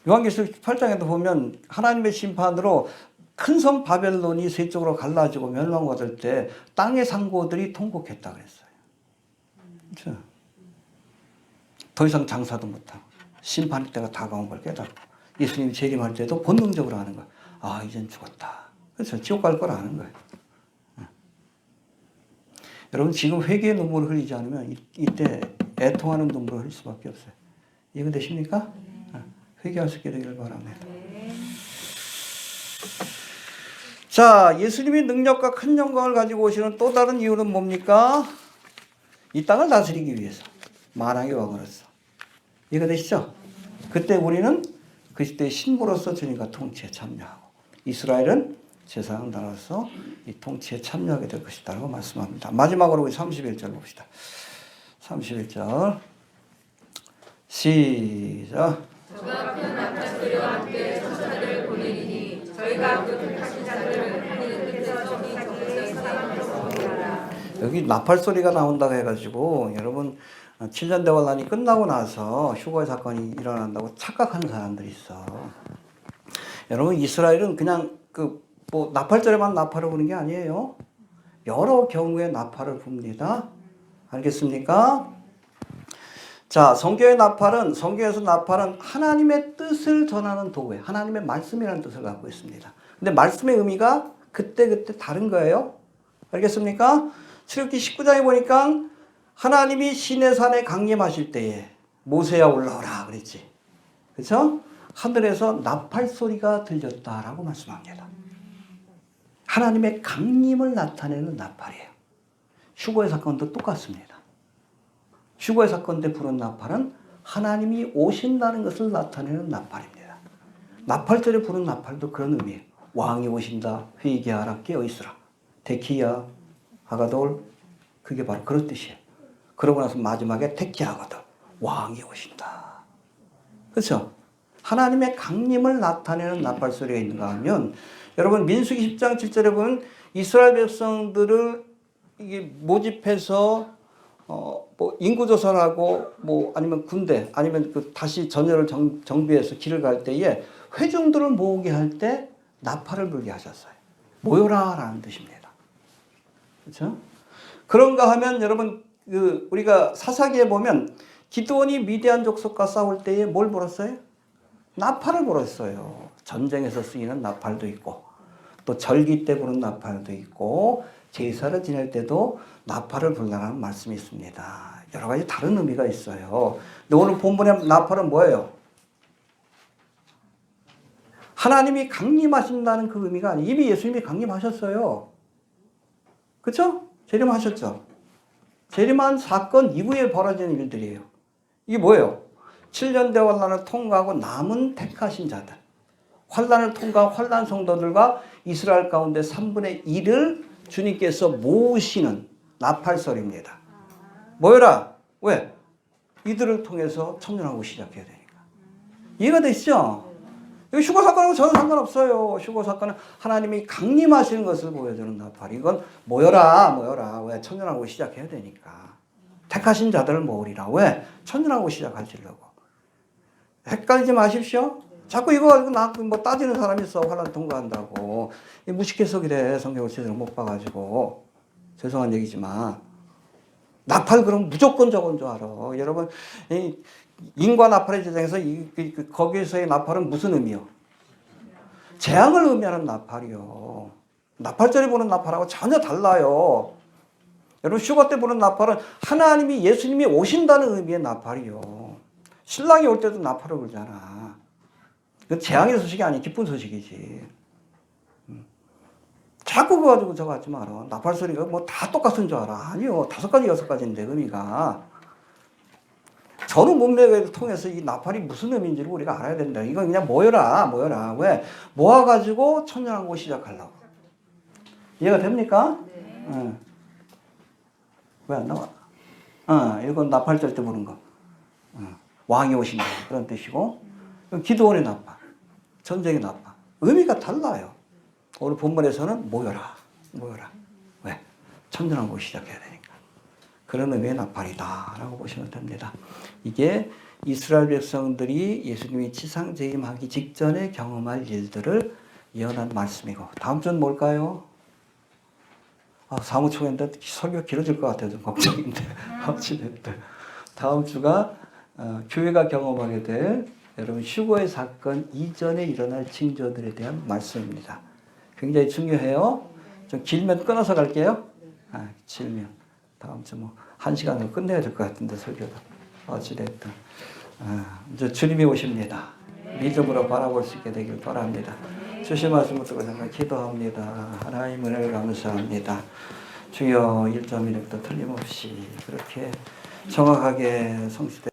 Speaker 1: 요한계시록 8장에도 보면 하나님의 심판으로 큰 성 바벨론이 세 쪽으로 갈라지고 멸망받을 때 땅의 상고들이 통곡했다 그랬어요. 그렇죠? 더 이상 장사도 못하고 심판의 때가 다가온 걸 깨닫고 예수님이 재림할 때도 본능적으로 하는 거예요. 아, 이젠 죽었다. 그래서 지옥 갈 걸 아는 거예요. 여러분 지금 회개의 눈물을 흘리지 않으면 이때 애통하는 눈물을 흘릴 수밖에 없어요. 이해되십니까? 회개할 수 있게 되기를 바랍니다. 자, 예수님이 능력과 큰 영광을 가지고 오시는 또 다른 이유는 뭡니까? 이 땅을 다스리기 위해서 만왕의 왕으로서. 이해되시죠? 그때 우리는 그리스도의 신부로서 주님과 통치에 참여하고 이스라엘은 제사장 나라로서 이 통치에 참여하게 될 것이다라고 말씀합니다. 마지막으로 우리 31절 봅시다. 31절 시작.
Speaker 2: 저가 큰 나팔 소리와 함께 천사들을 보내리니 저희가 그 택하신 자들을 하늘 끝에서 저기 저기에 사람으로 보내라.
Speaker 1: 여기 나팔 소리가 나온다고 해가지고 여러분 7년 대환란이 끝나고 나서 휴거의 사건이 일어난다고 착각하는 사람들이 있어. 여러분 이스라엘은 그냥 뭐 나팔절에만 나팔을 부는 게 아니에요. 여러 경우에 나팔을 붑니다. 알겠습니까? 자, 성경에서 나팔은 하나님의 뜻을 전하는 도구예요. 하나님의 말씀이라는 뜻을 갖고 있습니다. 근데 말씀의 의미가 그때그때 다른 거예요. 알겠습니까? 출애굽기 19장에 보니까 하나님이 시내산에 강림하실 때에 모세야 올라오라 그랬지. 그렇죠? 하늘에서 나팔 소리가 들렸다라고 말씀합니다. 하나님의 강림을 나타내는 나팔이에요. 휴거의 사건도 똑같습니다. 휴거의 사건 때 부른 나팔은 하나님이 오신다는 것을 나타내는 나팔입니다. 나팔절에 부른 나팔도 그런 의미예요. 왕이 오신다. 회개하라 깨어있으라. 데키야 하가돌. 그게 바로 그런 뜻이에요. 그러고 나서 마지막에 택기하거든. 왕이 오신다. 그렇죠? 하나님의 강림을 나타내는 나팔 소리가 있는가 하면 여러분 민수기 10장 7절에 보면 이스라엘 백성들을 이게 모집해서 뭐 인구조사를 하고 뭐 아니면 군대 아니면 다시 전열을 정비해서 길을 갈 때에 회중들을 모으게 할 때 나팔을 불게 하셨어요. 모여라라는 뜻입니다. 그렇죠? 그런가 하면 여러분 우리가 사사기에 보면 기드온이 미디안 족속과 싸울 때에 뭘 불었어요? 나팔을 불었어요. 전쟁에서 쓰이는 나팔도 있고 또 절기 때 부는 나팔도 있고 제사를 지낼 때도 나팔을 불라는 말씀이 있습니다. 여러 가지 다른 의미가 있어요. 근데 오늘 본문의 나팔은 뭐예요? 하나님이 강림하신다는 그 의미가 아니에요. 이미 예수님이 강림하셨어요. 그렇죠? 재림하셨죠? 재림한 사건 이후에 벌어지는 일들이에요. 이게 뭐예요? 7년 대환란을 통과하고 남은 택하신 자들, 환란을 통과한 환란 성도들과 이스라엘 가운데 3분의 1을 주님께서 모으시는 나팔소리입니다. 모여라. 왜? 이들을 통해서 천년하고 시작해야 되니까. 이해가 되시죠? 이 휴거 사건하고 전혀 상관없어요. 휴거 사건은 하나님이 강림하시는 것을 보여주는 나팔. 이건 모여라, 모여라. 왜? 천년하고 시작해야 되니까. 택하신 자들을 모으리라. 왜? 천년하고 시작하시려고. 헷갈리지 마십시오. 자꾸 이거 가지고 뭐 따지는 사람이 있어. 환란 통과한다고. 무식해서 그래. 성경을 제대로 못 봐가지고. 죄송한 얘기지만. 나팔 그럼 무조건 저건 줄 알아. 여러분, 인과 나팔의 제정에서 거기에서의 나팔은 무슨 의미요? 재앙을 의미하는 나팔이요. 나팔절에 보는 나팔하고 전혀 달라요. 여러분 휴거 때 보는 나팔은 하나님이 예수님이 오신다는 의미의 나팔이요. 신랑이 올 때도 나팔을 불잖아. 그 재앙의 소식이 아니 기쁜 소식이지. 자꾸 그거 가지고 저거 하지 마라. 나팔 소리가 뭐 다 똑같은 줄 알아. 아니요. 5가지 6가지인데 의미가. 전후 문맥을 통해서 이 나팔이 무슨 의미인지를 우리가 알아야 된다. 이건 그냥 모여라, 모여라. 왜? 모아가지고 천년왕국 시작하려고. 이해가 됩니까? 네. 왜 안 나와? 이건 나팔 때 부른 거. 왕이 오신다 그런 뜻이고, 기도원의 나팔, 전쟁의 나팔. 의미가 달라요. 오늘 본문에서는 모여라. 왜? 천전왕국 시작해야 되니까. 그런 의미의 나팔이다라고 보시면 됩니다. 이게 이스라엘 백성들이 예수님이 지상 재림하기 직전에 경험할 일들을 예언한 말씀이고, 다음 주는 뭘까요? 사무총회인데 설교 길어질 것 같아서 걱정인데. 어찌됐든 다음 주가 교회가 경험하게 될 여러분 휴거의 사건 이전에 일어날 징조들에 대한 말씀입니다. 굉장히 중요해요. 좀 길면 끊어서 갈게요. 길면 다음 주 뭐 1시간으로 끝내야 될 것 같은데 설교도. 어찌됐든 이제 주님이 오십니다. 믿음으로 바라볼 수 있게 되길 바랍니다. 주신 말씀을 듣고 정말 기도합니다. 하나님 은혜를 감사합니다. 주여 1.1획도 틀림없이 그렇게 정확하게 성취되